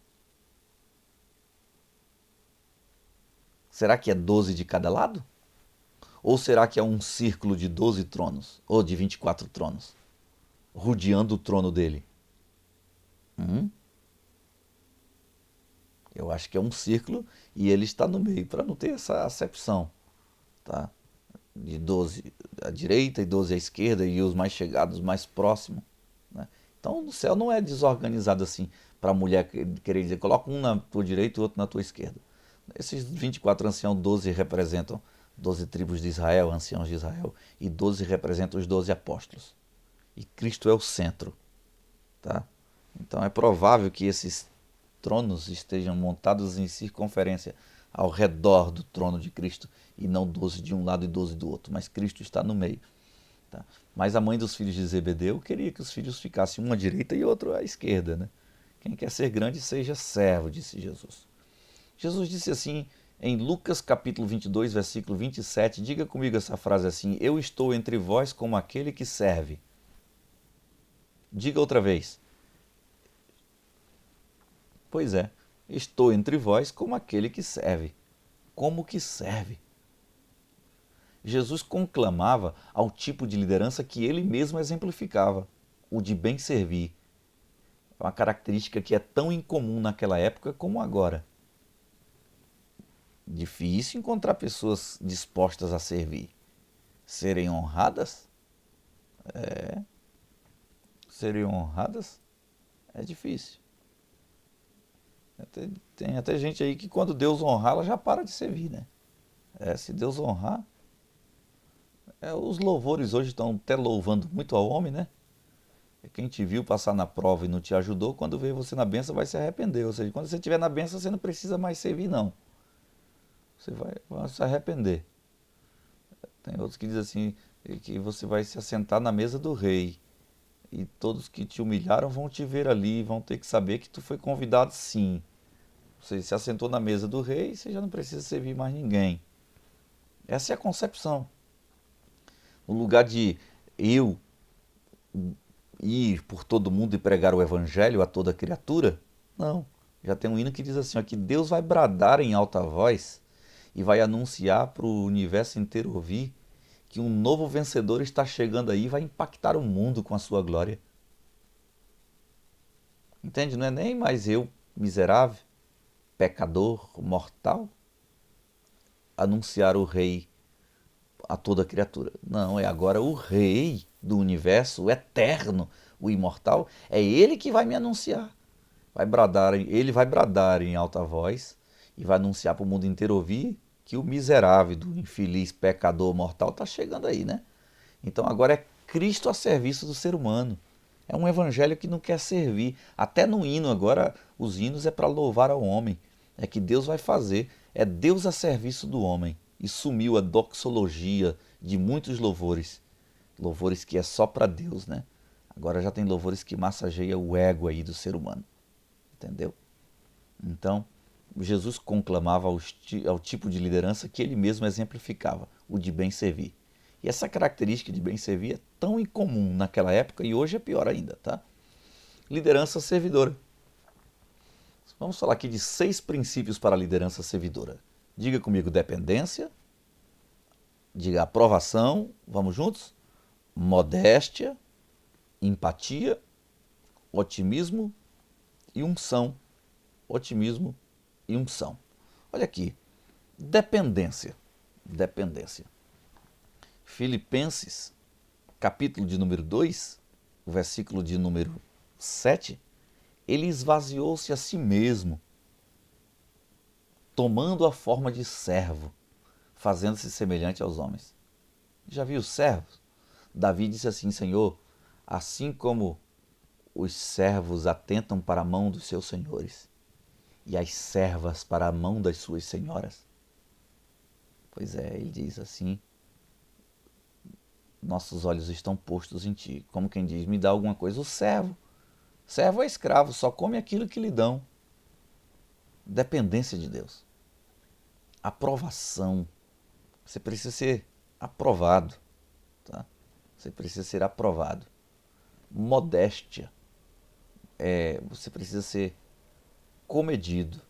Será que é 12 de cada lado? Ou será que é um círculo de 12 tronos, ou de 24 tronos, rodeando o trono dele? Eu acho que é um círculo e ele está no meio, para não ter essa acepção, tá? De 12 à direita e 12 à esquerda e os mais chegados mais próximos, né? Então no céu não é desorganizado assim, para a mulher querer dizer, coloca um na tua direita e outro na tua esquerda. Esses 24 anciãos, 12 representam 12 tribos de Israel, anciãos de Israel, e 12 representam os 12 apóstolos. E Cristo é o centro, tá? Então é provável que esses tronos estejam montados em circunferência ao redor do trono de Cristo e não 12 de um lado e 12 do outro, mas Cristo está no meio. Tá? Mas a mãe dos filhos de Zebedeu queria que os filhos ficassem um à direita e outro à esquerda. Né? Quem quer ser grande, seja servo, disse Jesus. Jesus disse assim em Lucas capítulo 22, versículo 27, diga comigo essa frase assim, eu estou entre vós como aquele que serve. Diga outra vez. Pois é, estou entre vós como aquele que serve. Como que serve? Jesus conclamava ao tipo de liderança que ele mesmo exemplificava, o de bem servir. É uma característica que é tão incomum naquela época como agora. Difícil encontrar pessoas dispostas a servir. Serem honradas? Serem honradas? É difícil. Tem até gente aí que quando Deus honrar, ela já para de servir, né? Se Deus honrar, os louvores hoje estão até louvando muito ao homem, né? Quem te viu passar na prova e não te ajudou, quando vê você na benção vai se arrepender. Ou seja, quando você estiver na benção, você não precisa mais servir, não. Você vai se arrepender. Tem outros que dizem assim, que você vai se assentar na mesa do rei. E todos que te humilharam vão te ver ali, vão ter que saber que tu foi convidado sim. Você se assentou na mesa do rei, você já não precisa servir mais ninguém. Essa é a concepção. No lugar de eu ir por todo mundo e pregar o evangelho a toda criatura, não. Já tem um hino que diz assim, ó, que Deus vai bradar em alta voz e vai anunciar para o universo inteiro ouvir que um novo vencedor está chegando aí e vai impactar o mundo com a sua glória. Entende? Não é nem mais eu, miserável, pecador, mortal, anunciar o rei a toda criatura. Não, é agora o rei do universo, o eterno, o imortal, é ele que vai me anunciar. Ele vai bradar em alta voz e vai anunciar para o mundo inteiro ouvir que o miserável, do infeliz pecador mortal está chegando aí, né? Então agora é Cristo a serviço do ser humano. É um evangelho que não quer servir. Até no hino agora, os hinos é para louvar ao homem. É que Deus vai fazer. É Deus a serviço do homem. E sumiu a doxologia de muitos louvores. Louvores que é só para Deus, né? Agora já tem louvores que massageia o ego aí do ser humano. Entendeu? Então, Jesus conclamava ao tipo de liderança que ele mesmo exemplificava, o de bem servir. E essa característica de bem servir é tão incomum naquela época e hoje é pior ainda, tá? Liderança servidora. Vamos falar aqui de 6 princípios para a liderança servidora. Diga comigo dependência, diga aprovação, vamos juntos? Modéstia, empatia, otimismo e unção. Otimismo e unção. Olha aqui, dependência. Dependência. Filipenses, capítulo de número 2, o versículo de número 7, ele esvaziou-se a si mesmo, tomando a forma de servo, fazendo-se semelhante aos homens. Já viu os servos? Davi disse assim, Senhor, assim como os servos atentam para a mão dos seus senhores e as servas para a mão das suas senhoras. Pois é, ele diz assim, nossos olhos estão postos em ti. Como quem diz, me dá alguma coisa. O servo é escravo, só come aquilo que lhe dão. Dependência de Deus. Aprovação. Você precisa ser aprovado. Tá? Você precisa ser aprovado. Modéstia. Você precisa ser comedido.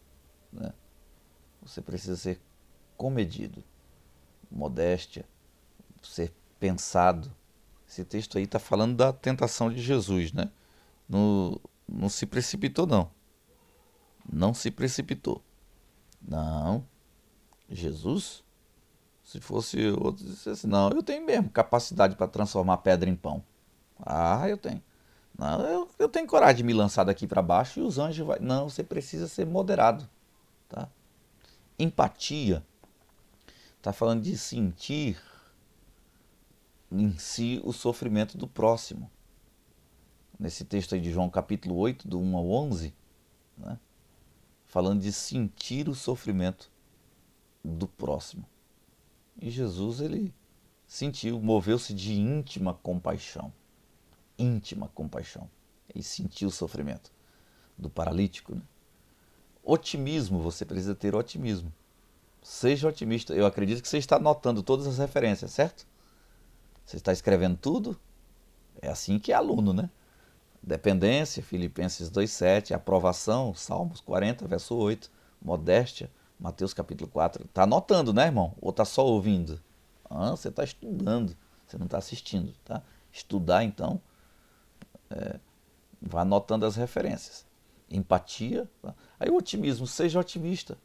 Né? Você precisa ser comedido. Modéstia. Ser pensado. Esse texto aí está falando da tentação de Jesus, né? Não se precipitou, não. Não se precipitou. Não. Jesus, se fosse outro, disse assim, não, eu tenho mesmo capacidade para transformar pedra em pão. Ah, eu tenho. Não, eu tenho coragem de me lançar daqui para baixo e os anjos vai. Não, você precisa ser moderado. Tá? Empatia. Está falando de sentir em si o sofrimento do próximo. Nesse texto aí de João capítulo 8, do 1 ao 11, né? Falando de sentir o sofrimento do próximo. E Jesus, ele sentiu, moveu-se de íntima compaixão. Íntima compaixão. E sentiu o sofrimento do paralítico, né? Otimismo, você precisa ter otimismo. Seja otimista. Eu acredito que você está anotando todas as referências, certo? Você está escrevendo tudo? É assim que é aluno, né? Dependência, Filipenses 2,7, aprovação, Salmos 40, verso 8, modéstia, Mateus capítulo 4. Está anotando, né, irmão? Ou está só ouvindo? Ah, você está estudando, você não está assistindo, tá? Estudar, então, vai anotando as referências. Empatia, tá? Aí o otimismo, seja otimista.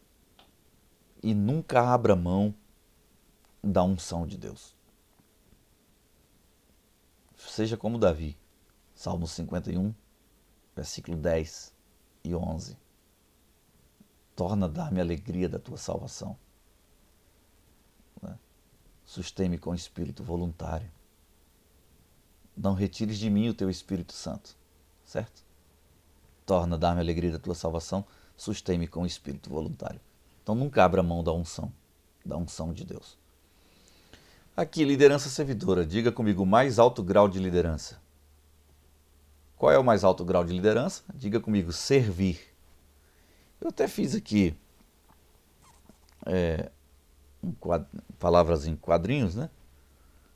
E nunca abra mão da unção de Deus. Seja como Davi, Salmo 51, versículo 10 e 11. Torna dar-me a alegria da tua salvação. Né? Sustém-me com espírito voluntário. Não retires de mim o teu Espírito Santo. Certo? Torna dar-me a alegria da tua salvação. Sustém-me com espírito voluntário. Então nunca abra mão da unção de Deus. Aqui, liderança servidora. Diga comigo, mais alto grau de liderança. Qual é o mais alto grau de liderança? Diga comigo, servir. Eu até fiz aqui palavras em quadrinhos, né?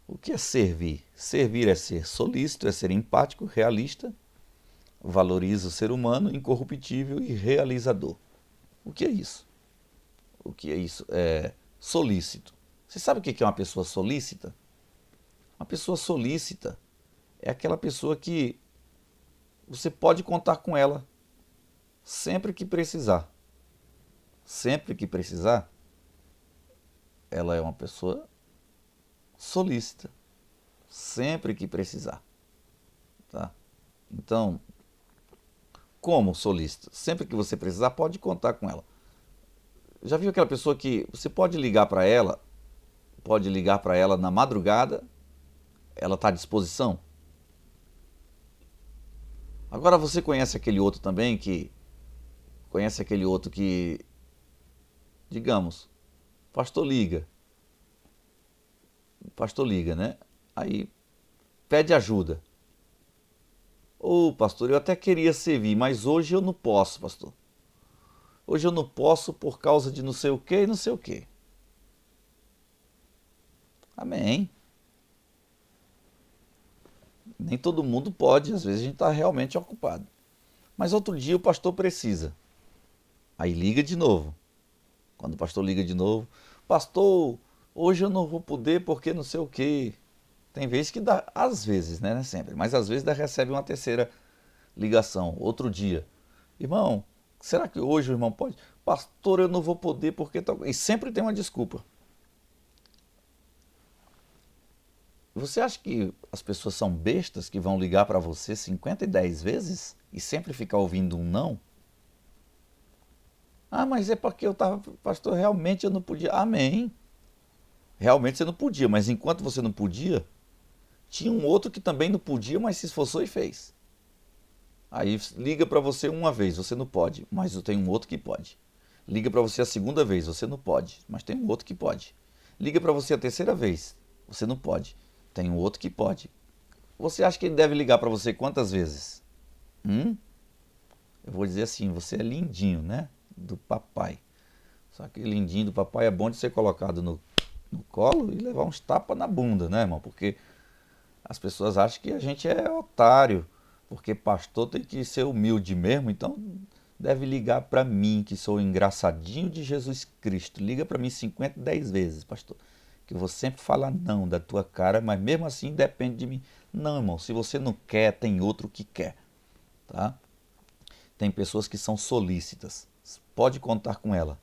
O que é servir? Servir é ser solícito, é ser empático, realista, valoriza o ser humano, incorruptível e realizador. O que é isso? O que é isso? É solícito. Você sabe o que é uma pessoa solícita? Uma pessoa solícita é aquela pessoa que você pode contar com ela sempre que precisar. Sempre que precisar, ela é uma pessoa solícita. Sempre que precisar. Tá? Então, como solícita? Sempre que você precisar, pode contar com ela. Já viu aquela pessoa que você pode ligar para ela na madrugada, ela está à disposição? Agora você conhece aquele outro também digamos, pastor liga, né? Aí pede ajuda. Ô, pastor, eu até queria servir, mas hoje eu não posso, pastor. Hoje eu não posso por causa de não sei o que e não sei o que. Amém. Nem todo mundo pode, às vezes a gente está realmente ocupado. Mas outro dia o pastor precisa. Aí liga de novo. Quando o pastor liga de novo, pastor, hoje eu não vou poder porque não sei o quê. Tem vezes que dá, às vezes, né? Não é sempre, mas às vezes recebe uma terceira ligação, outro dia. Irmão, será que hoje o irmão pode? Pastor, eu não vou poder porque... E sempre tem uma desculpa. Você acha que as pessoas são bestas que vão ligar para você 50 e 10 vezes e sempre ficar ouvindo um não? Ah, mas é porque eu estava, pastor, realmente eu não podia. Amém. Realmente você não podia, mas enquanto você não podia, tinha um outro que também não podia, mas se esforçou e fez. Aí liga para você uma vez, você não pode, mas tem um outro que pode. Liga para você a segunda vez, você não pode, mas tem um outro que pode. Liga para você a terceira vez, você não pode, tem um outro que pode. Você acha que ele deve ligar para você quantas vezes? Eu vou dizer assim, você é lindinho, né? Do papai. Só que lindinho do papai é bom de ser colocado no colo e levar uns tapas na bunda, né, irmão? Porque as pessoas acham que a gente é otário, porque pastor tem que ser humilde mesmo, então deve ligar para mim, que sou o engraçadinho de Jesus Cristo. Liga para mim 50, 10 vezes, pastor. Que eu vou sempre falar não da tua cara, mas mesmo assim depende de mim. Não, irmão, se você não quer, tem outro que quer, tá? Tem pessoas que são solícitas, pode contar com ela.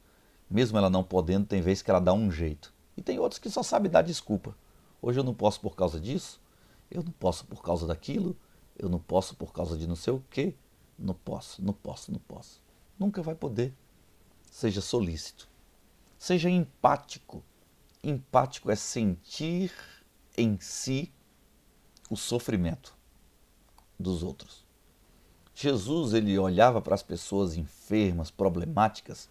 Mesmo ela não podendo, tem vezes que ela dá um jeito. E tem outros que só sabem dar desculpa. Hoje eu não posso por causa disso, eu não posso por causa daquilo, eu não posso por causa de não sei o quê. Não posso, não posso, não posso. Nunca vai poder. Seja solícito. Seja empático. Empático é sentir em si o sofrimento dos outros. Jesus, ele olhava para as pessoas enfermas, problemáticas,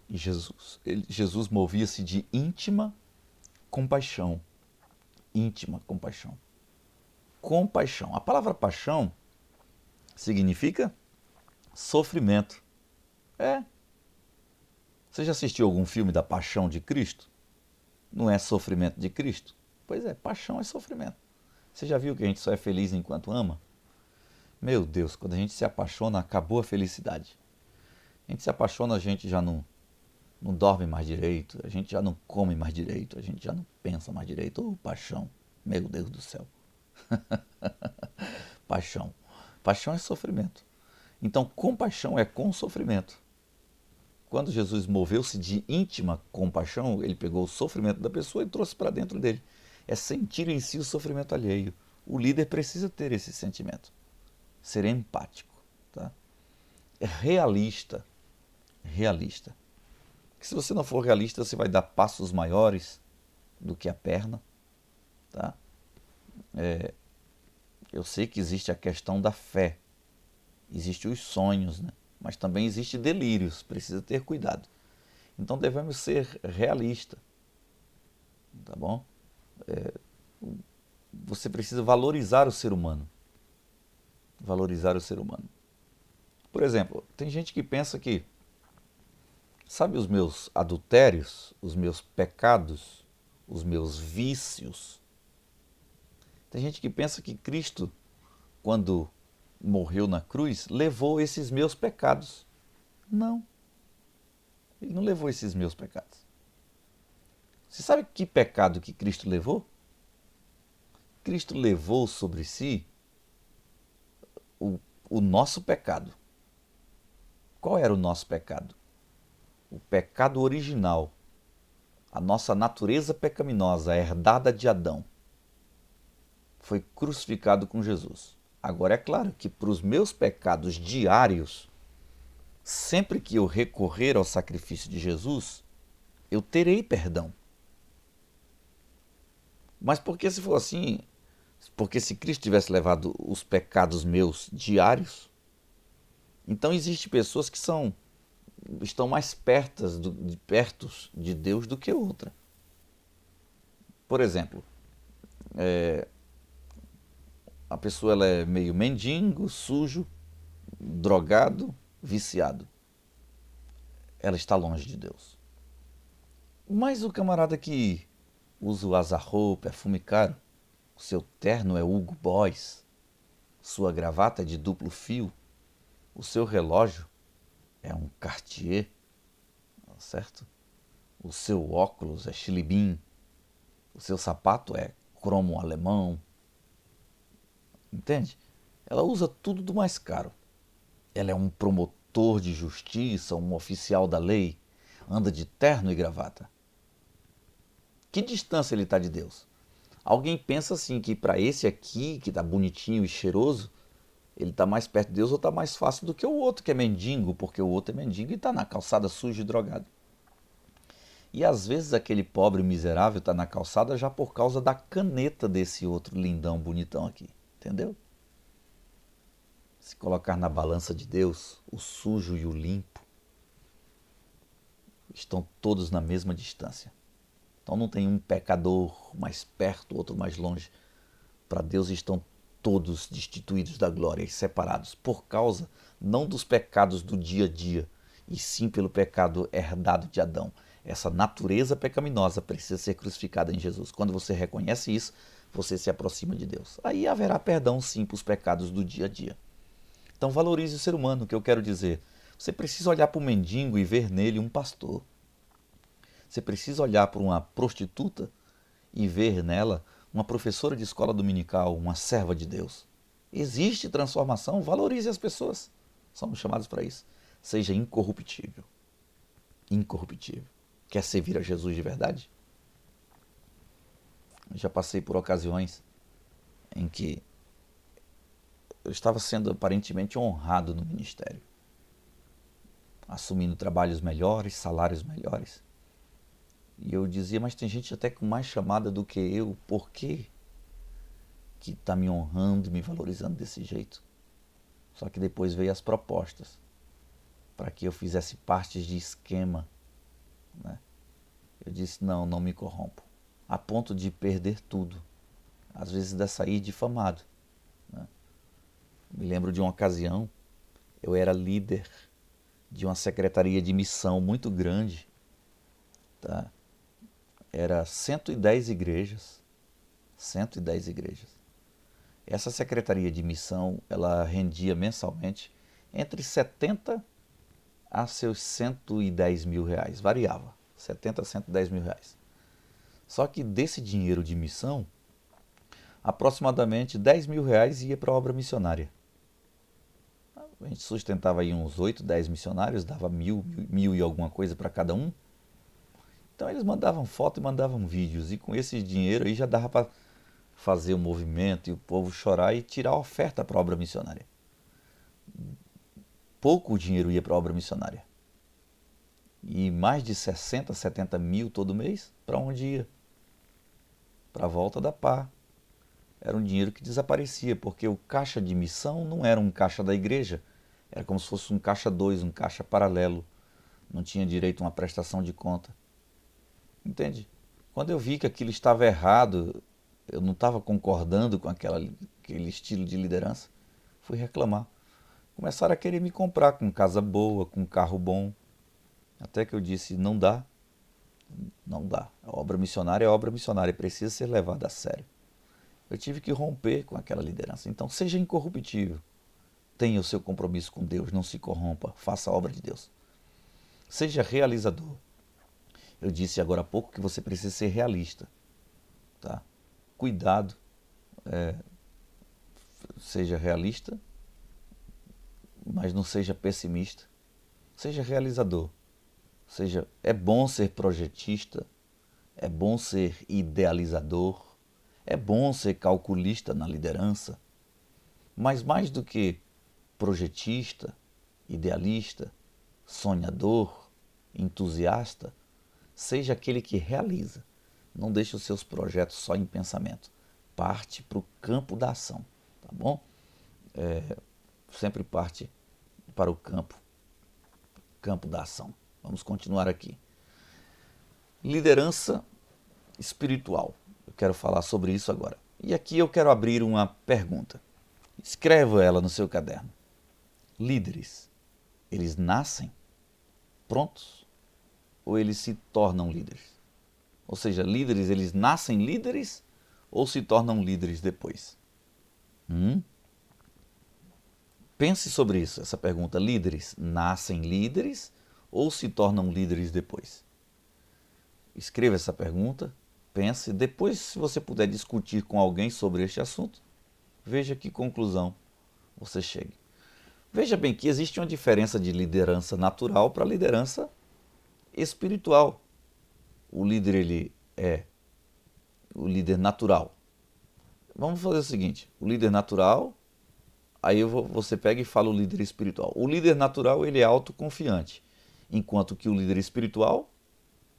e Jesus movia-se de íntima compaixão. íntima compaixão. Compaixão. A palavra paixão significa sofrimento. Você já assistiu algum filme da Paixão de Cristo? Não é sofrimento de Cristo? Pois é, paixão é sofrimento. Você já viu que a gente só é feliz enquanto ama? Meu Deus, quando a gente se apaixona, acabou a felicidade. A gente se apaixona, a gente já não dorme mais direito, a gente já não come mais direito, a gente já não pensa mais direito. Oh, paixão, meu Deus do céu. Paixão. Paixão é sofrimento. Então, compaixão é com sofrimento. Quando Jesus moveu-se de íntima compaixão, ele pegou o sofrimento da pessoa e trouxe para dentro dele. É sentir em si o sofrimento alheio. O líder precisa ter esse sentimento. Ser empático. Tá? É realista. Realista. Porque se você não for realista, você vai dar passos maiores do que a perna. Tá? Eu sei que existe a questão da fé. Existem os sonhos, né? Mas também existe delírios, precisa ter cuidado. Então devemos ser realistas, tá bom? Você precisa valorizar o ser humano. Valorizar o ser humano. Por exemplo, tem gente que pensa que, sabe os meus adultérios, os meus pecados, os meus vícios? Tem gente que pensa que Cristo, quando morreu na cruz, levou esses meus pecados. Não. Ele não levou esses meus pecados. Você sabe que pecado que Cristo levou? Cristo levou sobre si o nosso pecado. Qual era o nosso pecado? O pecado original. A nossa natureza pecaminosa, herdada de Adão, foi crucificado com Jesus. Agora é claro que para os meus pecados diários, sempre que eu recorrer ao sacrifício de Jesus, eu terei perdão. Mas porque se for assim, porque se Cristo tivesse levado os pecados meus diários, então existem pessoas que estão mais perto de Deus do que outra. Por exemplo, a pessoa ela é meio mendigo, sujo, drogado, viciado. Ela está longe de Deus. Mas o camarada que usa o azarro, perfume caro, o seu terno é Hugo Boss, sua gravata é de duplo fio, o seu relógio é um Cartier, certo? O seu óculos é Chilibin, o seu sapato é cromo alemão, entende? Ela usa tudo do mais caro. Ela é um promotor de justiça, um oficial da lei, anda de terno e gravata. Que distância ele está de Deus? Alguém pensa assim que para esse aqui, que está bonitinho e cheiroso, ele está mais perto de Deus ou está mais fácil do que o outro que é mendigo, porque o outro é mendigo e está na calçada sujo e drogado. E às vezes aquele pobre miserável está na calçada já por causa da caneta desse outro lindão, bonitão aqui. Entendeu? Se colocar na balança de Deus, o sujo e o limpo estão todos na mesma distância. Então não tem um pecador mais perto, outro mais longe. Para Deus estão todos destituídos da glória e separados por causa não dos pecados do dia a dia, e sim pelo pecado herdado de Adão. Essa natureza pecaminosa precisa ser crucificada em Jesus. Quando você reconhece isso, você se aproxima de Deus. Aí haverá perdão sim para os pecados do dia a dia. Então valorize o ser humano, que eu quero dizer. Você precisa olhar para o mendigo e ver nele um pastor. Você precisa olhar para uma prostituta e ver nela uma professora de escola dominical, uma serva de Deus. Existe transformação, valorize as pessoas. Somos chamados para isso. Seja incorruptível. Incorruptível. Quer servir a Jesus de verdade? Eu já passei por ocasiões em que eu estava sendo aparentemente honrado no ministério, assumindo trabalhos melhores, salários melhores. E eu dizia, mas tem gente até com mais chamada do que eu, por quê que está me honrando e me valorizando desse jeito? Só que depois veio as propostas para que eu fizesse partes de esquema, né? Eu disse, não me corrompo, a ponto de perder tudo. às vezes de sair difamado, né? Me lembro de uma ocasião, eu era líder de uma secretaria de missão muito grande, tá? Era 110 igrejas, 110 igrejas. Essa secretaria de missão, ela rendia mensalmente entre 70 a seus 110 mil reais, variava, 70 a 110 mil reais. Só que desse dinheiro de missão, aproximadamente 10 mil reais ia para a obra missionária. A gente sustentava aí uns 8, 10 missionários, dava mil e alguma coisa para cada um. Então eles mandavam foto e mandavam vídeos, e com esse dinheiro aí já dava para fazer o movimento e o povo chorar e tirar a oferta para a obra missionária. Pouco dinheiro ia para a obra missionária. E mais de 60, 70 mil todo mês, para onde ia? Para a volta da pá. Era um dinheiro que desaparecia, porque o caixa de missão não era um caixa da igreja, era como se fosse um caixa 2, um caixa paralelo. Não tinha direito a uma prestação de conta. Entende? Quando eu vi que aquilo estava errado, eu não estava concordando com aquele estilo de liderança, fui reclamar. Começaram a querer me comprar com casa boa, com carro bom. Até que eu disse, não dá, não dá. A obra missionária é obra missionária, precisa ser levada a sério. Eu tive que romper com aquela liderança. Então, seja incorruptível. Tenha o seu compromisso com Deus, não se corrompa, faça a obra de Deus. Seja realizador. Eu disse agora há pouco que você precisa ser realista. Tá? Cuidado, seja realista, mas não seja pessimista. Seja realizador. É bom ser projetista, é bom ser idealizador, é bom ser calculista na liderança, mas mais do que projetista, idealista, sonhador, entusiasta, seja aquele que realiza. Não deixe os seus projetos só em pensamento. Parte para o campo da ação, tá bom? Sempre parte para o campo da ação. Vamos continuar aqui. Liderança espiritual. Eu quero falar sobre isso agora. E aqui eu quero abrir uma pergunta. Escreva ela no seu caderno. Líderes, eles nascem prontos ou eles se tornam líderes? Ou seja, líderes, eles nascem líderes ou se tornam líderes depois? Pense sobre isso, essa pergunta. Líderes nascem líderes ou se tornam líderes depois? Escreva essa pergunta, pense. Depois, se você puder discutir com alguém sobre este assunto, veja que conclusão você chegue. Veja bem que existe uma diferença de liderança natural para liderança espiritual. O líder, ele é o líder natural. Vamos fazer o seguinte, o líder natural, aí você pega e fala o líder espiritual. O líder natural, ele é autoconfiante, enquanto que o líder espiritual,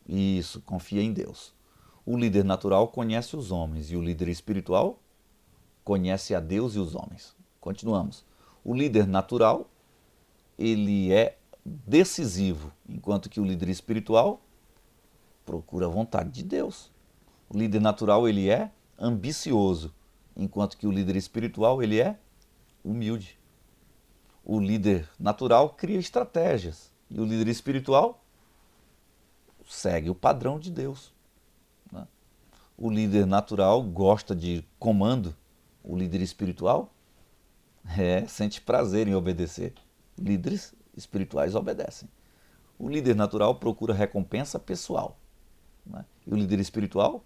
isso, confia em Deus. O líder natural conhece os homens e o líder espiritual conhece a Deus e os homens. Continuamos. O líder natural, ele é decisivo, enquanto que o líder espiritual procura a vontade de Deus. O líder natural, ele é ambicioso, enquanto que o líder espiritual, ele é humilde. O líder natural cria estratégias e o líder espiritual segue o padrão de Deus. O líder natural gosta de comando, o líder espiritual sente prazer em obedecer. Líderes espirituais obedecem. O líder natural procura recompensa pessoal. E o líder espiritual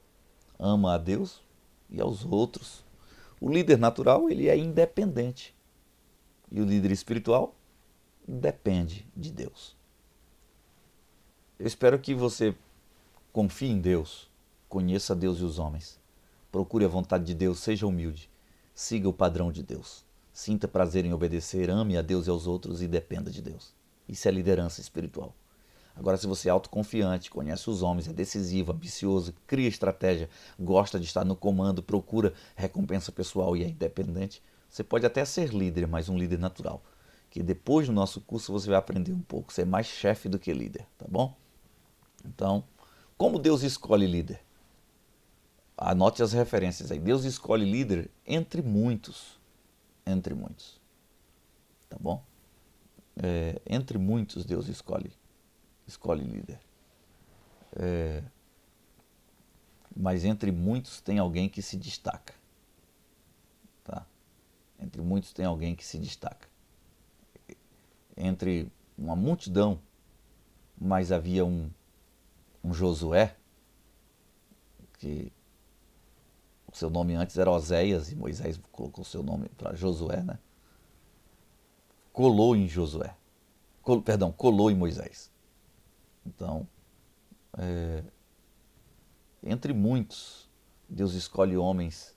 ama a Deus e aos outros. O líder natural, ele é independente. E o líder espiritual depende de Deus. Eu espero que você confie em Deus, conheça Deus e os homens, procure a vontade de Deus, seja humilde, siga o padrão de Deus, sinta prazer em obedecer, ame a Deus e aos outros e dependa de Deus. Isso é liderança espiritual. Agora, se você é autoconfiante, conhece os homens, é decisivo, ambicioso, cria estratégia, gosta de estar no comando, procura recompensa pessoal e é independente, você pode até ser líder, mas um líder natural. Que depois do nosso curso você vai aprender um pouco, ser mais chefe do que líder, tá bom? Então, como Deus escolhe líder? Anote as referências aí. Deus escolhe líder entre muitos. Entre muitos. Tá bom? Entre muitos Deus escolhe líder. Mas entre muitos tem alguém que se destaca. Tá? Entre muitos tem alguém que se destaca. Entre uma multidão, mas havia um Josué, que o seu nome antes era Oséias, e Moisés colocou seu nome para Josué, né? Colou em Josué. Colou em Moisés. Então, entre muitos, Deus escolhe homens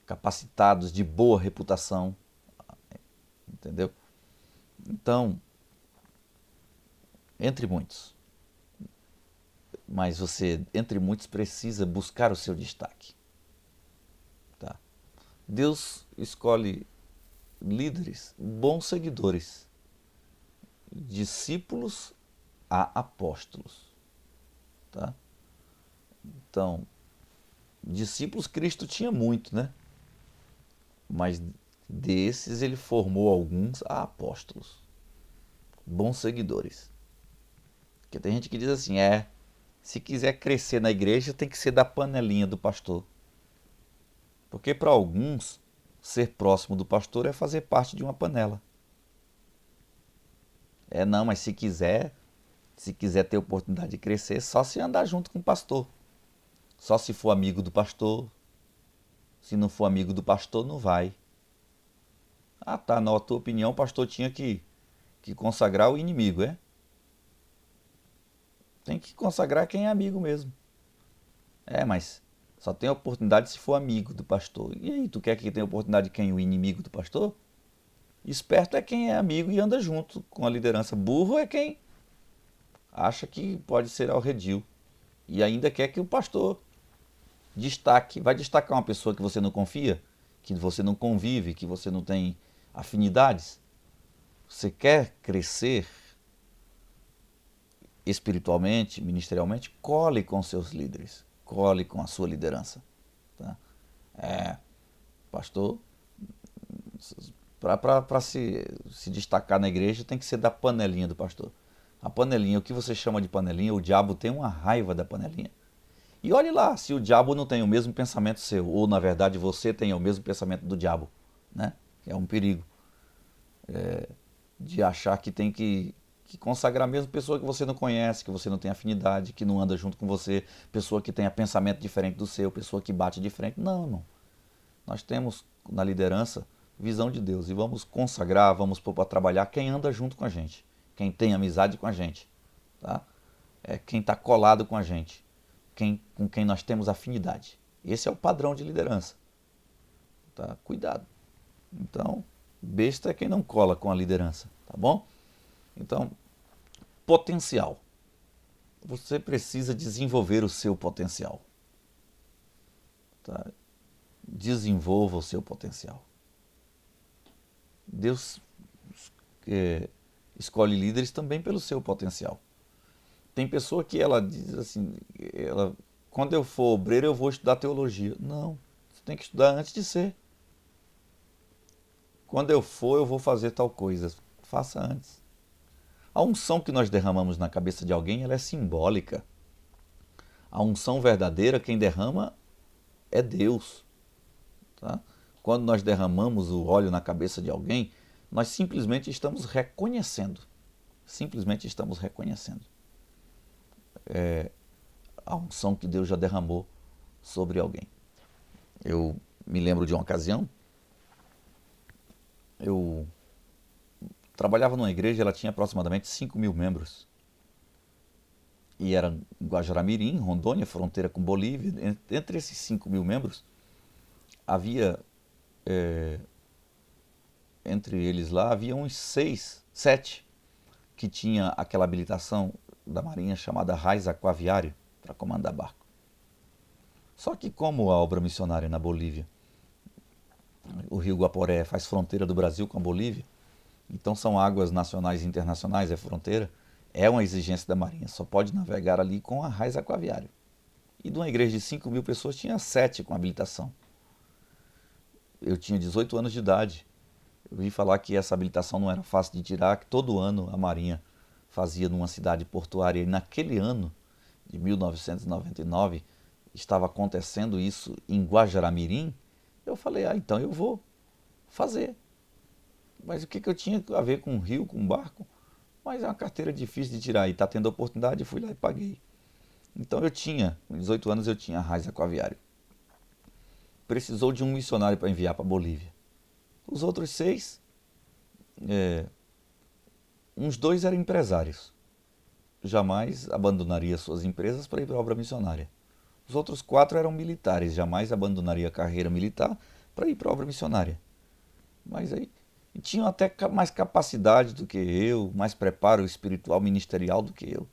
capacitados, de boa reputação, entendeu? Então, entre muitos. Mas você, entre muitos, precisa buscar o seu destaque. Tá? Deus escolhe líderes, bons seguidores, discípulos a apóstolos. Tá? Então, discípulos Cristo tinha muito, né? Mas desses ele formou alguns a apóstolos, bons seguidores. Porque tem gente que diz assim, se quiser crescer na igreja tem que ser da panelinha do pastor. Porque para alguns, ser próximo do pastor é fazer parte de uma panela. Não, mas se quiser ter oportunidade de crescer, só se andar junto com o pastor. Só se for amigo do pastor. Se não for amigo do pastor, não vai. Tá, na tua opinião, o pastor tinha que consagrar o inimigo, Tem que consagrar quem é amigo mesmo. Mas só tem oportunidade se for amigo do pastor. E aí, tu quer que tenha oportunidade de quem? O inimigo do pastor? Esperto é quem é amigo e anda junto com a liderança. Burro é quem acha que pode ser ao redil. E ainda quer que o pastor destaque. Vai destacar uma pessoa que você não confia, que você não convive, que você não tem afinidades. Você quer crescer espiritualmente, ministerialmente, cole com seus líderes, cole com a sua liderança. Tá? Pastor, para se destacar na igreja tem que ser da panelinha do pastor. A panelinha, o que você chama de panelinha, o diabo tem uma raiva da panelinha. E olhe lá, se o diabo não tem o mesmo pensamento seu, ou na verdade você tem o mesmo pensamento do diabo, né? É um perigo. De achar que tem que consagrar mesmo pessoa que você não conhece, que você não tem afinidade, que não anda junto com você, pessoa que tenha pensamento diferente do seu, pessoa que bate de frente. Não, irmão. Nós temos na liderança visão de Deus e vamos consagrar, vamos pôr para trabalhar quem anda junto com a gente, quem tem amizade com a gente, tá? Quem está colado com a gente, com quem nós temos afinidade. Esse é o padrão de liderança. Tá? Cuidado. Então, besta é quem não cola com a liderança, tá bom? Então, potencial. Você precisa desenvolver o seu potencial. Tá? Desenvolva o seu potencial. Deus escolhe líderes também pelo seu potencial. Tem pessoa que ela diz assim, quando eu for obreiro eu vou estudar teologia. Não, você tem que estudar antes de ser. Quando eu for eu vou fazer tal coisa. Faça antes. A unção que nós derramamos na cabeça de alguém, ela é simbólica. A unção verdadeira, quem derrama é Deus. Tá? Quando nós derramamos o óleo na cabeça de alguém, nós simplesmente estamos reconhecendo. Simplesmente estamos reconhecendo a unção que Deus já derramou sobre alguém. Eu me lembro de uma ocasião, eu trabalhava numa igreja, ela tinha aproximadamente 5.000 membros. E era em Guajará-Mirim, Rondônia, fronteira com Bolívia. Entre esses 5.000 membros, havia, entre eles lá, havia uns 6, 7, que tinha aquela habilitação da Marinha chamada Raiz Aquaviário, para comandar barco. Só que como a obra missionária na Bolívia, o rio Guaporé faz fronteira do Brasil com a Bolívia, então são águas nacionais e internacionais, é fronteira, é uma exigência da Marinha, só pode navegar ali com a Raiz Aquaviário. E de uma igreja de 5 mil pessoas, tinha 7 com habilitação. Eu tinha 18 anos de idade. Eu vi falar que essa habilitação não era fácil de tirar, que todo ano a Marinha fazia numa cidade portuária. E naquele ano, de 1999, estava acontecendo isso em Guajará-Mirim. Eu falei, então eu vou fazer. Mas o que eu tinha a ver com rio, com barco? Mas é uma carteira difícil de tirar. E está tendo a oportunidade, fui lá e paguei. Então com 18 anos eu tinha Raiz Aquaviário. Precisou de um missionário para enviar para a Bolívia. Os outros 6, uns 2 eram empresários. Jamais abandonaria suas empresas para ir para a obra missionária. Os outros 4 eram militares, jamais abandonaria a carreira militar para ir para a obra missionária. Mas aí tinham até mais capacidade do que eu, mais preparo espiritual ministerial do que eu.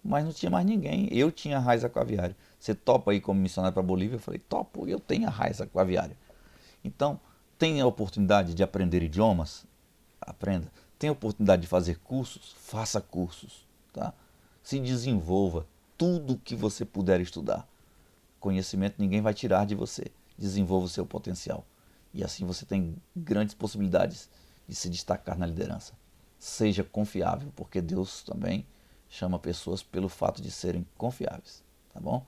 Mas não tinha mais ninguém. Eu tinha a Raiz Aquaviário. Você topa aí como missionário para a Bolívia? Eu falei, topo, eu tenho a Raiz Aquaviário. Então, tem a oportunidade de aprender idiomas? Aprenda. Tem a oportunidade de fazer cursos? Faça cursos. Tá? Se desenvolva. Tudo que você puder estudar. Conhecimento ninguém vai tirar de você. Desenvolva o seu potencial. E assim você tem grandes possibilidades de se destacar na liderança. Seja confiável, porque Deus também chama pessoas pelo fato de serem confiáveis. Tá bom?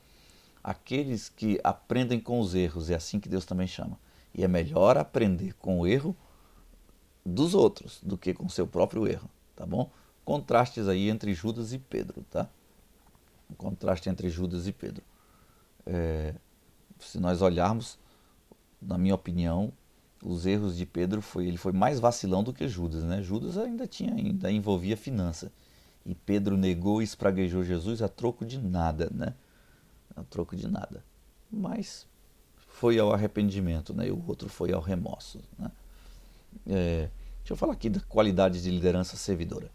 Aqueles que aprendem com os erros, é assim que Deus também chama. E é melhor aprender com o erro dos outros do que com seu próprio erro. Tá bom? Contrastes aí entre Judas e Pedro. Tá? Um contraste entre Judas e Pedro. Se nós olharmos, na minha opinião, os erros de Pedro ele foi mais vacilão do que Judas, né? Judas ainda envolvia finança. E Pedro negou e espraguejou Jesus a troco de nada, né? A troco de nada. Mas foi ao arrependimento, né? E o outro foi ao remorso, né? Deixa eu falar aqui da qualidade de liderança servidora.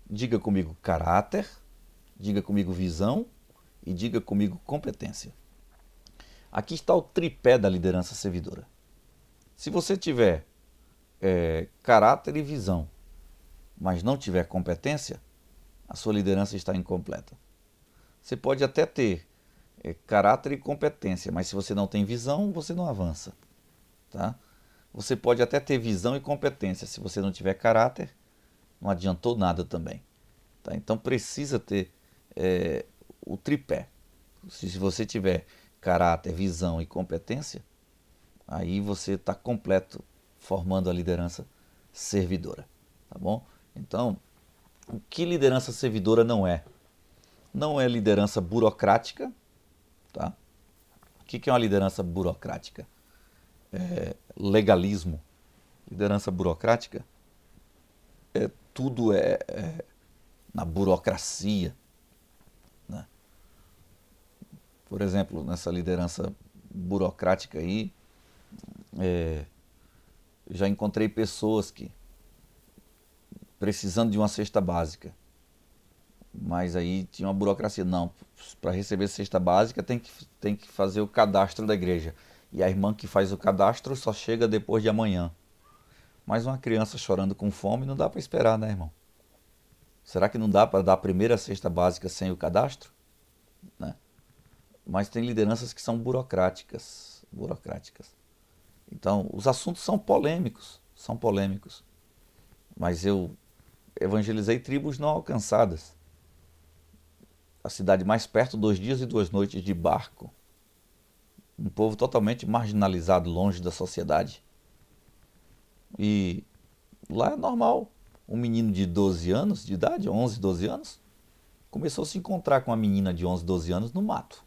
Diga comigo caráter, diga comigo visão e diga comigo competência. Aqui está o tripé da liderança servidora. Se você tiver caráter e visão, mas não tiver competência, a sua liderança está incompleta. Você pode até ter caráter e competência, mas se você não tem visão, você não avança. Tá? Você pode até ter visão e competência, se você não tiver caráter, não adiantou nada também. Tá? Então precisa ter o tripé. Se você tiver caráter, visão e competência, aí você está completo formando a liderança servidora. Tá bom? Então, o que liderança servidora não é? Não é liderança burocrática. Tá? O que é uma liderança burocrática? Legalismo. Liderança burocrática tudo na burocracia. Né? Por exemplo, nessa liderança burocrática aí, já encontrei pessoas que precisando de uma cesta básica, mas aí tinha uma burocracia. Não, para receber cesta básica tem que fazer o cadastro da igreja. E a irmã que faz o cadastro só chega depois de amanhã. Mas uma criança chorando com fome não dá para esperar, né, irmão? Será que não dá para dar a primeira cesta básica sem o cadastro? Né? Mas tem lideranças que são burocráticas. Então, os assuntos são polêmicos. Mas eu evangelizei tribos não alcançadas. A cidade mais perto, 2 dias e 2 noites de barco. Um povo totalmente marginalizado, longe da sociedade. E lá é normal. Um menino de 12 anos de idade, 11, 12 anos, começou a se encontrar com uma menina de 11, 12 anos no mato.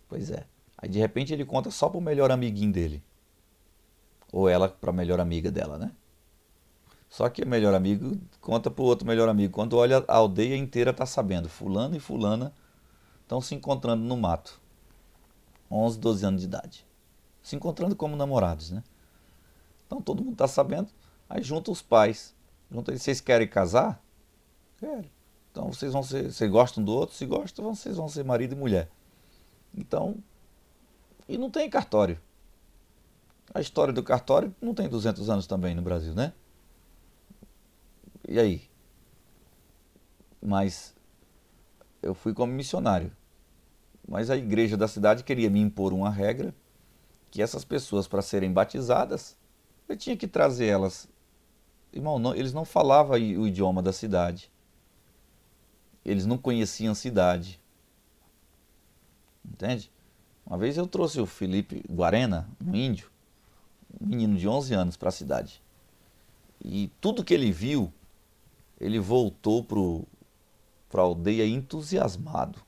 Pois é. Aí de repente ele conta só pro melhor amiguinho dele. Ou ela pra melhor amiga dela, né? Só que o melhor amigo conta pro outro melhor amigo. Quando olha, a aldeia inteira tá sabendo. Fulano e fulana estão se encontrando no mato. 11, 12 anos de idade. Se encontrando como namorados, né? Então todo mundo tá sabendo. Aí junta os pais. Junta eles. Vocês querem casar? Querem. Então vocês gostam do outro? Se gostam, vocês vão ser marido e mulher. Então, e não tem cartório. A história do cartório não tem 200 anos também no Brasil, né? E aí? Mas eu fui como missionário. Mas a igreja da cidade queria me impor uma regra que essas pessoas, para serem batizadas, eu tinha que trazer elas. Irmão, eles não falavam o idioma da cidade. Eles não conheciam a cidade. Entende? Uma vez eu trouxe o Felipe Guarena, um índio, um menino de 11 anos, para a cidade. E tudo que ele viu, ele voltou para a aldeia entusiasmado.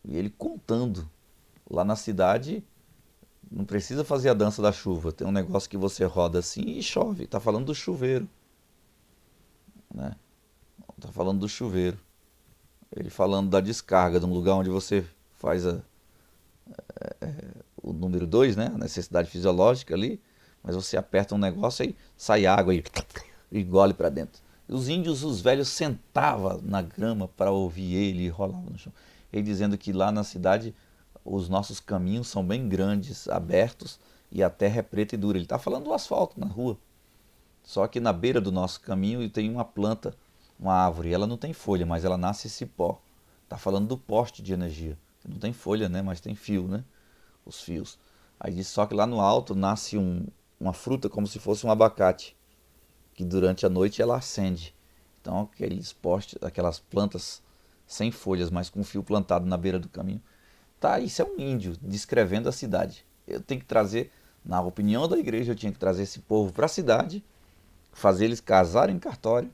E ele contando. Lá na cidade, não precisa fazer a dança da chuva. Tem um negócio que você roda assim e chove. Está falando do chuveiro. Né? Está falando do chuveiro. Ele falando da descarga, de um lugar onde você faz o número 2, né? A necessidade fisiológica ali. Mas você aperta um negócio e sai água e gole para dentro. E os índios, os velhos, sentavam na grama para ouvir ele e rolavam no chão. Ele dizendo que lá na cidade os nossos caminhos são bem grandes, abertos, e a terra é preta e dura. Ele está falando do asfalto na rua. Só que na beira do nosso caminho tem uma planta, uma árvore. Ela não tem folha, mas ela nasce cipó. Está falando do poste de energia. Não tem folha, né? Mas tem fio, né? Os fios. Aí diz só que lá no alto nasce uma fruta como se fosse um abacate, que durante a noite ela acende. Então aqueles postes, aquelas plantas sem folhas, mas com fio plantado na beira do caminho. Tá, isso é um índio descrevendo a cidade. Eu tenho que trazer, na opinião da igreja, eu tinha que trazer esse povo para a cidade, fazer eles casarem em cartório.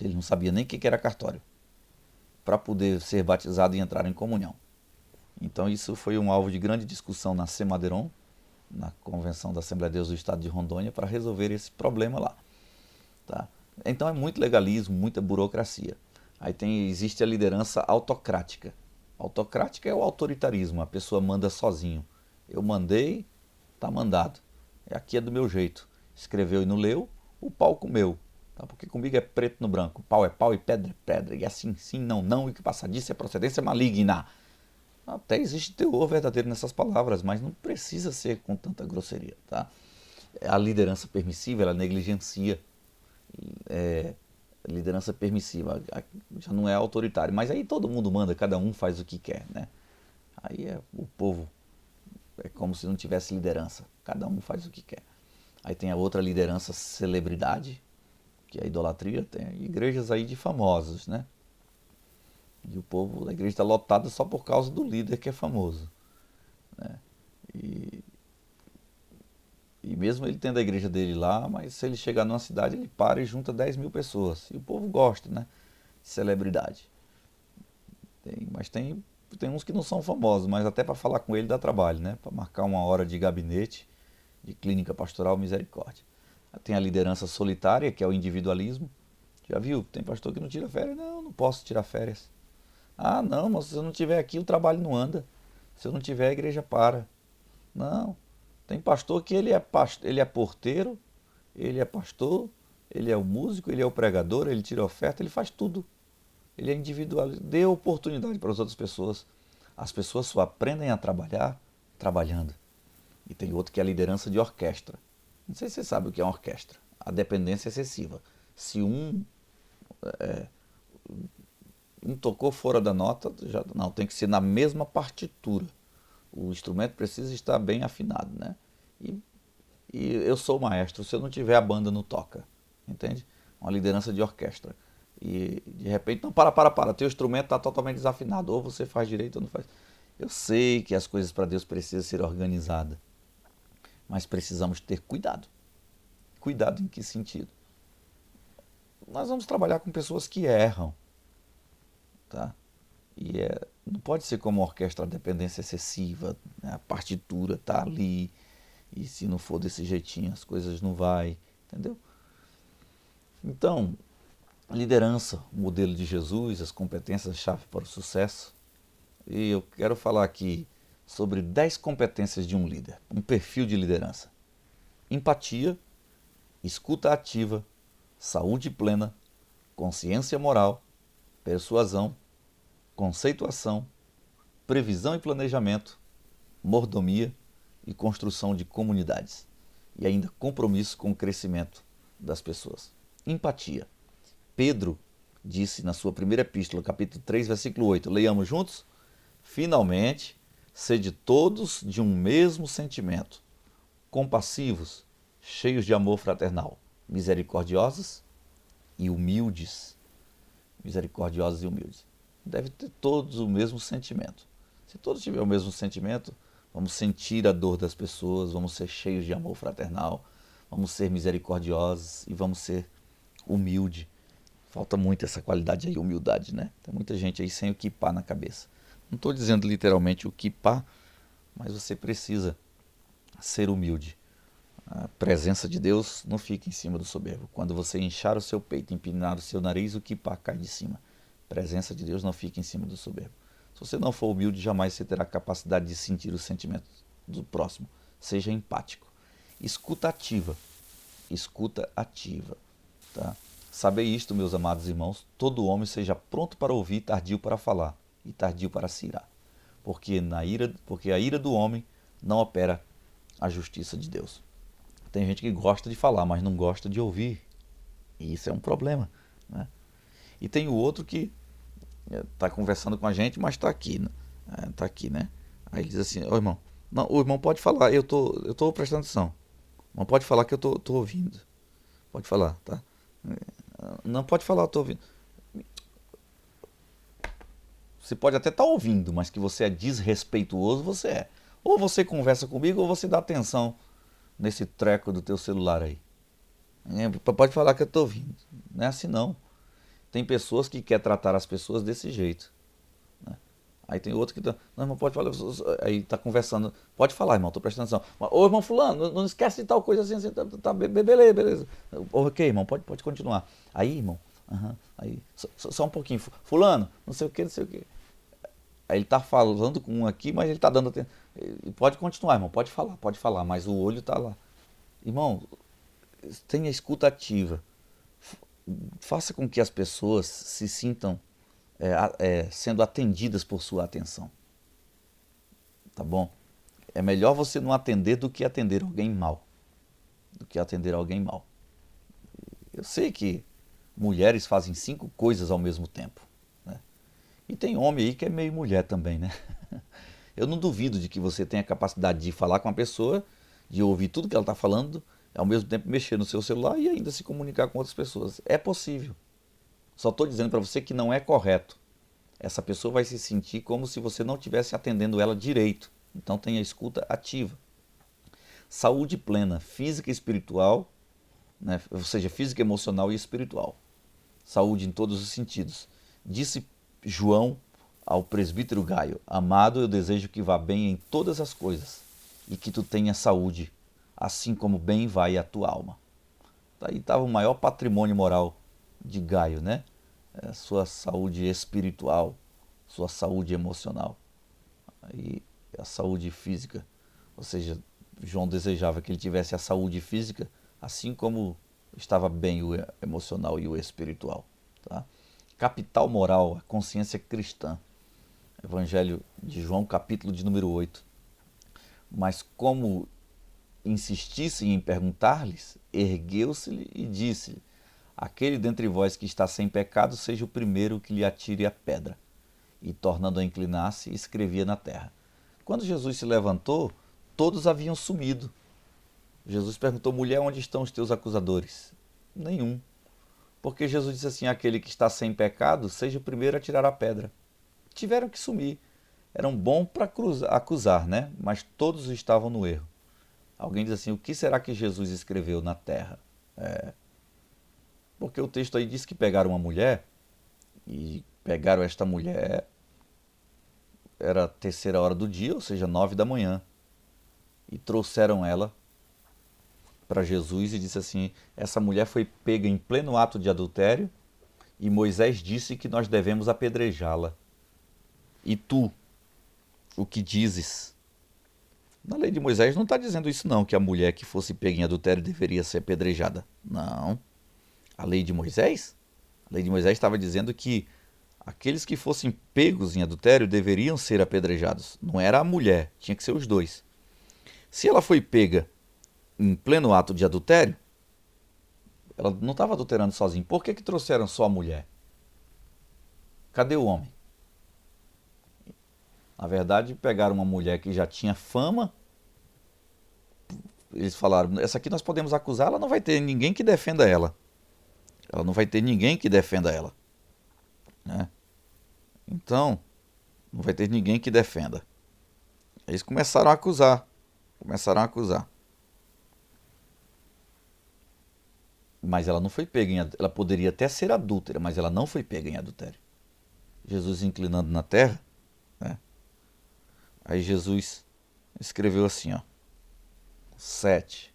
Eles não sabiam nem o que era cartório, para poder ser batizado e entrar em comunhão. Então isso foi um alvo de grande discussão na Semadeiron, na Convenção da Assembleia de Deus do Estado de Rondônia, para resolver esse problema lá. Tá? Então é muito legalismo, muita burocracia. Aí existe a liderança autocrática. Autocrática é o autoritarismo, a pessoa manda sozinho. Eu mandei, tá mandado. Aqui é do meu jeito. Escreveu e não leu, o pau comeu. Tá? Porque comigo é preto no branco. Pau e pedra é pedra. E assim, sim, não, não. E que passadice é procedência maligna. Até existe teor verdadeiro nessas palavras, mas não precisa ser com tanta grosseria. Tá? A liderança permissiva, ela negligencia. Liderança permissiva, já não é autoritário. Mas aí todo mundo manda, cada um faz o que quer. Né? Aí o povo é como se não tivesse liderança. Cada um faz o que quer. Aí tem a outra liderança celebridade, que é a idolatria. Tem igrejas aí de famosos, né? E o povo, a igreja está lotada só por causa do líder que é famoso. Né? E mesmo ele tendo a igreja dele lá, mas se ele chegar numa cidade, ele para e junta 10 mil pessoas. E o povo gosta, né? De celebridade. Mas tem uns que não são famosos, mas até para falar com ele dá trabalho, né? Para marcar uma hora de gabinete, de clínica pastoral, misericórdia. Tem a liderança solitária, que é o individualismo. Já viu? Tem pastor que não tira férias. Não, não posso tirar férias. Ah, não, mas se eu não estiver aqui, o trabalho não anda. Se eu não tiver, a igreja para. Não. Tem pastor que ele é porteiro, ele é pastor, ele é o músico, ele é o pregador, ele tira oferta, ele faz tudo. Ele é individual, dê oportunidade para as outras pessoas. As pessoas só aprendem a trabalhar trabalhando. E tem outro que é a liderança de orquestra. Não sei se você sabe o que é uma orquestra. A dependência excessiva. Se um tocou fora da nota, não, tem que ser na mesma partitura. O instrumento precisa estar bem afinado, né? E eu sou maestro, se eu não tiver, a banda não toca, entende? Uma liderança de orquestra. E de repente, não, para, teu instrumento está totalmente desafinado, ou você faz direito ou não faz. Eu sei que as coisas para Deus precisam ser organizadas, mas precisamos ter cuidado. Cuidado em que sentido? Nós vamos trabalhar com pessoas que erram, tá? E não pode ser como uma orquestra, a dependência excessiva, né? A partitura tá ali, e se não for desse jeitinho as coisas não vai, entendeu? Então, liderança, o modelo de Jesus, as competências-chave para o sucesso. E eu quero falar aqui sobre 10 competências de um líder, um perfil de liderança. Empatia, escuta ativa, saúde plena, consciência moral, persuasão, conceituação, previsão e planejamento, mordomia e construção de comunidades. E ainda compromisso com o crescimento das pessoas. Empatia. Pedro disse na sua primeira epístola, capítulo 3, versículo 8. Leiamos juntos? Finalmente, sede todos de um mesmo sentimento, compassivos, cheios de amor fraternal, misericordiosos e humildes. Misericordiosos e humildes. Deve ter todos o mesmo sentimento. Se todos tiverem o mesmo sentimento, vamos sentir a dor das pessoas, vamos ser cheios de amor fraternal, vamos ser misericordiosos e vamos ser humildes. Falta muito essa qualidade aí, humildade, né? Tem muita gente aí sem o kippah na cabeça. Não estou dizendo literalmente o kippah, mas você precisa ser humilde. A presença de Deus não fica em cima do soberbo. Quando você inchar o seu peito, empinar o seu nariz, o kippah cai de cima. A presença de Deus não fica em cima do soberbo. Se você não for humilde, jamais você terá capacidade de sentir os sentimentos do próximo. Seja empático. Escuta ativa. Escuta ativa. Tá? Sabei isto, meus amados irmãos, todo homem seja pronto para ouvir, tardio para falar e tardio para se irar. Porque a ira do homem não opera a justiça de Deus. Tem gente que gosta de falar, mas não gosta de ouvir. E isso é um problema. Né? E tem o outro que está conversando com a gente, mas está aqui. Né? Tá aqui, né? Aí ele diz assim, ô irmão, não, o irmão pode falar, eu tô prestando atenção. O irmão pode falar que eu tô ouvindo. Pode falar, tá? Não pode falar, eu tô ouvindo. Você pode até estar ouvindo, mas que você é desrespeituoso, você é. Ou você conversa comigo, ou você dá atenção nesse treco do teu celular aí. Pode falar que eu estou ouvindo. Não é assim não. Tem pessoas que querem tratar as pessoas desse jeito. Né? Aí tem outro que tá, não, irmão, pode falar. Aí tá conversando. Pode falar, irmão, estou prestando atenção. Ô, irmão fulano, não esquece de tal coisa assim, tá, beleza, beleza. Ok, irmão, pode continuar. Aí, irmão, aí, só um pouquinho. Fulano, não sei o que, não sei o que. Aí ele tá falando com um aqui, mas ele tá dando atenção. Pode continuar, irmão, pode falar, mas o olho tá lá. Irmão, tenha escuta ativa. Faça com que as pessoas se sintam sendo atendidas por sua atenção. Tá bom? É melhor você não atender do que atender alguém mal. Eu sei que mulheres fazem 5 coisas ao mesmo tempo. Né? E tem homem aí que é meio mulher também, né? Eu não duvido de que você tenha a capacidade de falar com a pessoa, de ouvir tudo que ela está falando, ao mesmo tempo mexer no seu celular e ainda se comunicar com outras pessoas. É possível. Só estou dizendo para você que não é correto. Essa pessoa vai se sentir como se você não estivesse atendendo ela direito. Então tenha escuta ativa. Saúde plena, física e espiritual, né? Ou seja, física, emocional e espiritual. Saúde em todos os sentidos. Disse João ao presbítero Gaio: amado, eu desejo que vá bem em todas as coisas e que tu tenha saúde, assim como bem vai a tua alma. Daí estava o maior patrimônio moral de Gaio, né? Sua saúde espiritual, sua saúde emocional e a saúde física. Ou seja, João desejava que ele tivesse a saúde física, assim como estava bem o emocional e o espiritual. Tá? Capital moral, a consciência cristã. Evangelho de João, capítulo de número 8. Mas como insistissem em perguntar-lhes, ergueu-se-lhe e disse-lhe: aquele dentre vós que está sem pecado, seja o primeiro que lhe atire a pedra. E tornando a inclinar-se, escrevia na terra. Quando Jesus se levantou, todos haviam sumido. Jesus perguntou: mulher, onde estão os teus acusadores? Nenhum. Porque Jesus disse assim: aquele que está sem pecado, seja o primeiro a tirar a pedra. Tiveram que sumir. Eram bons para acusar, né? Mas todos estavam no erro. Alguém diz assim: o que será que Jesus escreveu na terra? Porque o texto aí diz que pegaram uma mulher, e pegaram esta mulher, era a 3ª hora do dia, ou seja, 9 da manhã, e trouxeram ela para Jesus e disse assim: essa mulher foi pega em pleno ato de adultério e Moisés disse que nós devemos apedrejá-la. E tu, o que dizes? Na lei de Moisés não está dizendo isso não, que a mulher que fosse pega em adultério deveria ser apedrejada. Não. A lei de Moisés? A lei de Moisés estava dizendo que aqueles que fossem pegos em adultério deveriam ser apedrejados. Não era a mulher, tinha que ser os dois. Se ela foi pega em pleno ato de adultério, ela não estava adulterando sozinha. Por que trouxeram só a mulher? Cadê o homem? Na verdade, pegaram uma mulher que já tinha fama. Eles falaram, essa aqui nós podemos acusar, ela não vai ter ninguém que defenda ela. Ela não vai ter ninguém que defenda ela, né? Então, não vai ter ninguém que defenda. Eles começaram a acusar. Começaram a acusar. Mas ela não foi pega em adultério. Ela poderia até ser adúltera, mas ela não foi pega em adultério. Jesus inclinando na terra, né? Aí Jesus escreveu assim, ó. 7.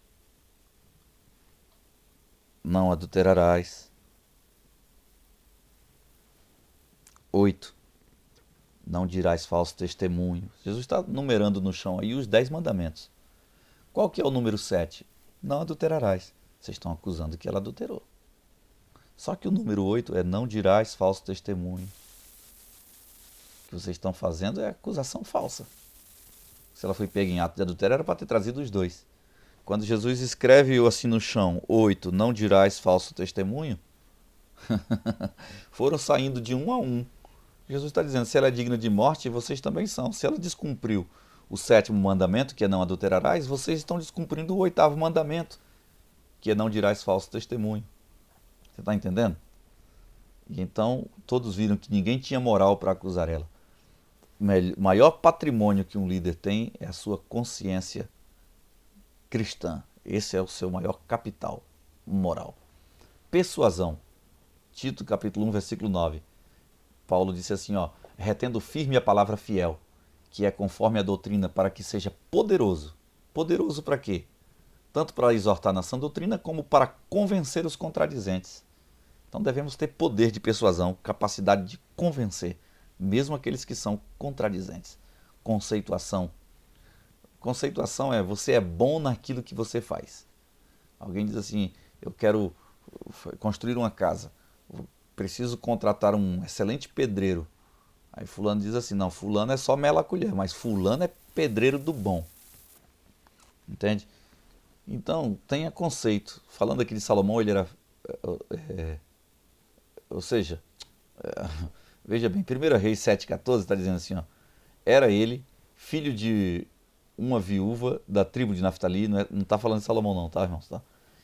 Não adulterarás. 8. Não dirás falso testemunho. Jesus está numerando no chão aí os 10 mandamentos. Qual que é o número 7? Não adulterarás. Vocês estão acusando que ela adulterou. Só que o número 8 é não dirás falso testemunho. O que vocês estão fazendo é acusação falsa. Se ela foi pega em ato de adultério, era para ter trazido os dois. Quando Jesus escreve assim no chão, 8, não dirás falso testemunho, foram saindo de um a um. Jesus está dizendo, se ela é digna de morte, vocês também são. Se ela descumpriu o 7º mandamento, que é não adulterarás, vocês estão descumprindo o 8º mandamento, que é não dirás falso testemunho. Você está entendendo? E então todos viram que ninguém tinha moral para acusar ela. O maior patrimônio que um líder tem é a sua consciência cristã. Esse é o seu maior capital moral. Persuasão. Tito capítulo 1, versículo 9. Paulo disse assim, ó, retendo firme a palavra fiel, que é conforme a doutrina, para que seja poderoso. Poderoso para quê? Tanto para exortar na sã doutrina, como para convencer os contradizentes. Então devemos ter poder de persuasão, capacidade de convencer, mesmo aqueles que são contradizentes. Conceituação. Conceituação é você é bom naquilo que você faz. Alguém diz assim, eu quero construir uma casa, preciso contratar um excelente pedreiro. Aí fulano diz assim, não, fulano é só mela a colher, mas fulano é pedreiro do bom. Entende? Então, tenha conceito. Falando aqui de Salomão, ele era... ou seja, veja bem, 1 Reis 7,14 está dizendo assim, ó, era ele filho de uma viúva da tribo de Naftali, não está falando de Salomão não, tá, irmãos? Tá?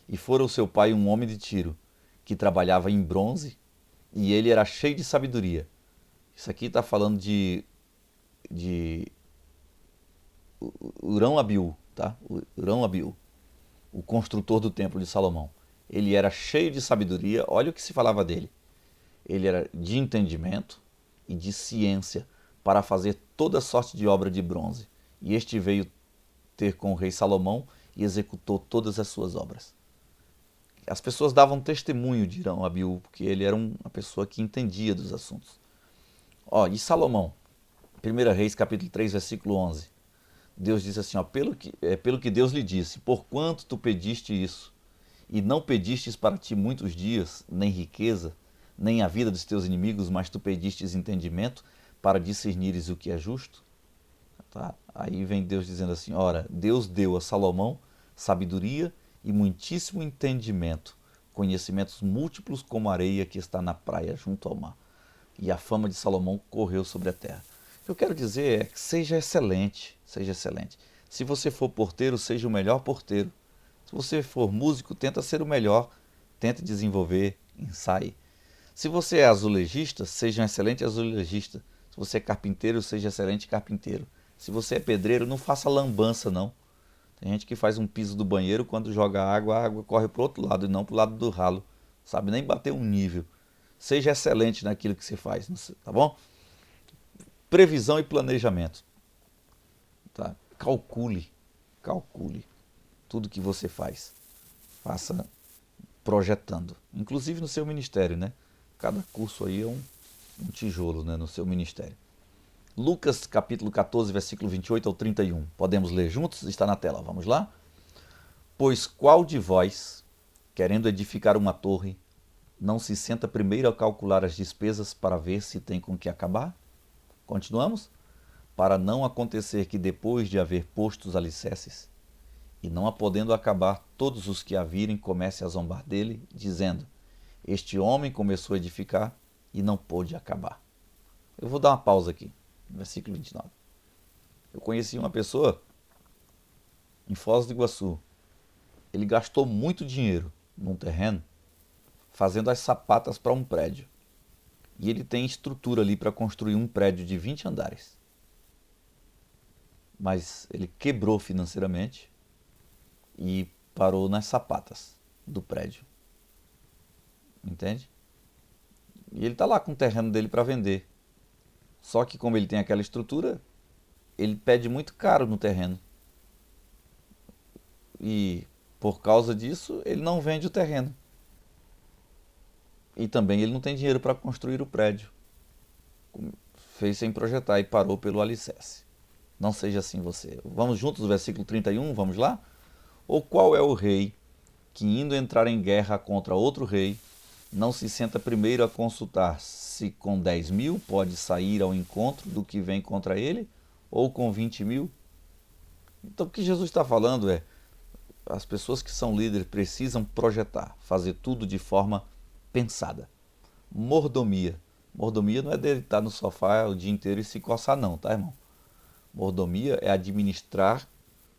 E fora o seu pai um homem de Tiro, que trabalhava em bronze, e ele era cheio de sabedoria. Isso aqui está falando de Urão-Abiú, tá? Urão-Abiú, o construtor do templo de Salomão. Ele era cheio de sabedoria, olha o que se falava dele. Ele era de entendimento e de ciência para fazer toda sorte de obra de bronze. E este veio ter com o rei Salomão e executou todas as suas obras. As pessoas davam testemunho de Urão-Abiú, porque ele era uma pessoa que entendia dos assuntos. Ó, e Salomão, 1 Reis capítulo 3, versículo 11. Deus diz assim, ó, pelo que Deus lhe disse, porquanto tu pediste isso, e não pedistes para ti muitos dias, nem riqueza, nem a vida dos teus inimigos, mas tu pedistes entendimento para discernires o que é justo. Tá? Aí vem Deus dizendo assim, ora, Deus deu a Salomão sabedoria e muitíssimo entendimento, conhecimentos múltiplos como a areia que está na praia junto ao mar. E a fama de Salomão correu sobre a terra. O que eu quero dizer é que seja excelente, seja excelente. Se você for porteiro, seja o melhor porteiro. Se você for músico, tenta ser o melhor, tente desenvolver, ensaie. Se você é azulejista, seja um excelente azulejista. Se você é carpinteiro, seja excelente carpinteiro. Se você é pedreiro, não faça lambança, não. Tem gente que faz um piso do banheiro, quando joga água, a água corre para o outro lado e não para o lado do ralo. Sabe nem bater um nível. Seja excelente naquilo que você faz, tá bom? Previsão e planejamento. Tá? Calcule tudo que você faz. Faça projetando. Inclusive no seu ministério, né? Cada curso aí é um tijolo, né, no seu ministério. Lucas capítulo 14, versículo 28 ao 31. Podemos ler juntos? Está na tela. Vamos lá? Pois qual de vós, querendo edificar uma torre, não se senta primeiro a calcular as despesas para ver se tem com que acabar? Continuamos? Para não acontecer que depois de haver posto os alicerces, e não a podendo acabar, todos os que a virem comecem a zombar dele, dizendo, este homem começou a edificar e não pôde acabar. Eu vou dar uma pausa aqui, no versículo 29. Eu conheci uma pessoa em Foz do Iguaçu. Ele gastou muito dinheiro num terreno fazendo as sapatas para um prédio. E ele tem estrutura ali para construir um prédio de 20 andares. Mas ele quebrou financeiramente e parou nas sapatas do prédio. Entende? E ele está lá com o terreno dele para vender. Só que como ele tem aquela estrutura, ele pede muito caro no terreno. E por causa disso, ele não vende o terreno. E também ele não tem dinheiro para construir o prédio. Fez sem projetar e parou pelo alicerce. Não seja assim você. Vamos juntos no versículo 31, vamos lá? Ou qual é o rei que, indo entrar em guerra contra outro rei, não se senta primeiro a consultar se com 10.000 pode sair ao encontro do que vem contra ele, ou com 20.000? Então o que Jesus está falando é, as pessoas que são líderes precisam projetar, fazer tudo de forma pensada. Mordomia. Mordomia não é deitar no sofá o dia inteiro e se coçar não, tá, irmão? Mordomia é administrar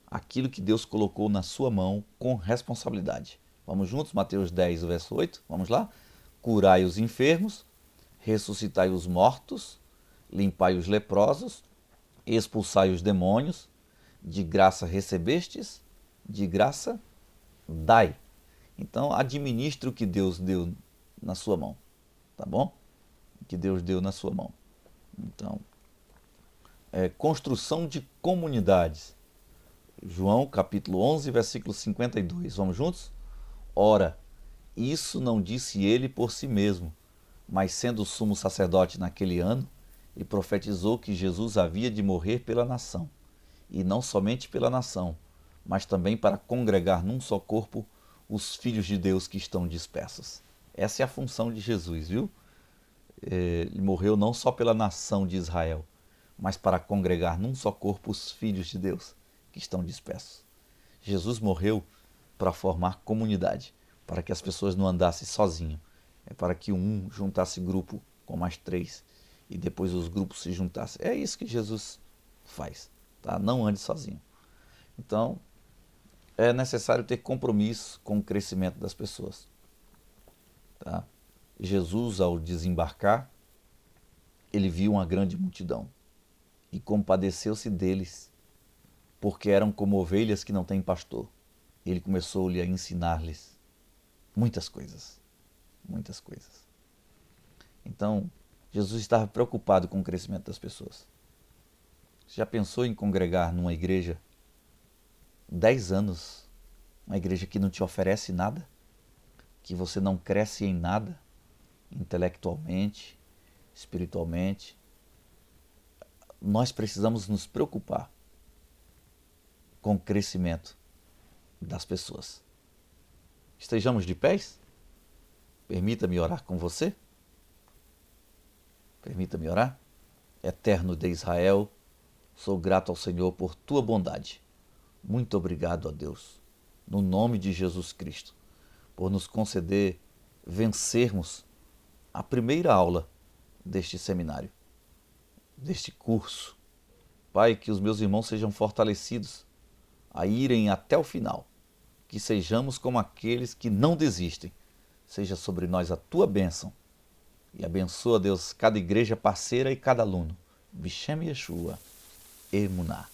aquilo que Deus colocou na sua mão com responsabilidade. Vamos juntos? Mateus 10, verso 8. Vamos lá? Curai os enfermos, ressuscitai os mortos, limpai os leprosos, expulsai os demônios, de graça recebestes, de graça dai. Então, administre o que Deus deu na sua mão, tá bom? O que Deus deu na sua mão. Então, construção de comunidades. João capítulo 11, versículo 52. Vamos juntos? Ora, isso não disse ele por si mesmo, mas sendo sumo sacerdote naquele ano, e profetizou que Jesus havia de morrer pela nação, e não somente pela nação, mas também para congregar num só corpo os filhos de Deus que estão dispersos. Essa é a função de Jesus, viu? Ele morreu não só pela nação de Israel, mas para congregar num só corpo os filhos de Deus que estão dispersos. Jesus morreu para formar comunidade, para que as pessoas não andassem sozinhos, para que um juntasse grupo com mais 3 e depois os grupos se juntassem. É isso que Jesus faz, tá? Não ande sozinho. Então, é necessário ter compromisso com o crescimento das pessoas, tá? Jesus, ao desembarcar, ele viu uma grande multidão e compadeceu-se deles, porque eram como ovelhas que não têm pastor. Ele começou-lhe a ensinar-lhes muitas coisas, muitas coisas. Então, Jesus estava preocupado com o crescimento das pessoas. Você já pensou em congregar numa igreja 10 anos, uma igreja que não te oferece nada, que você não cresce em nada, intelectualmente, espiritualmente? Nós precisamos nos preocupar com o crescimento das pessoas. Estejamos de pés? Permita-me orar com você? Permita-me orar? Eterno de Israel, sou grato ao Senhor por tua bondade. Muito obrigado a Deus, no nome de Jesus Cristo, por nos conceder vencermos a primeira aula deste seminário, deste curso. Pai, que os meus irmãos sejam fortalecidos a irem até o final, que sejamos como aqueles que não desistem. Seja sobre nós a tua bênção e abençoa, Deus, cada igreja parceira e cada aluno. Bishem Yeshua, Emuná.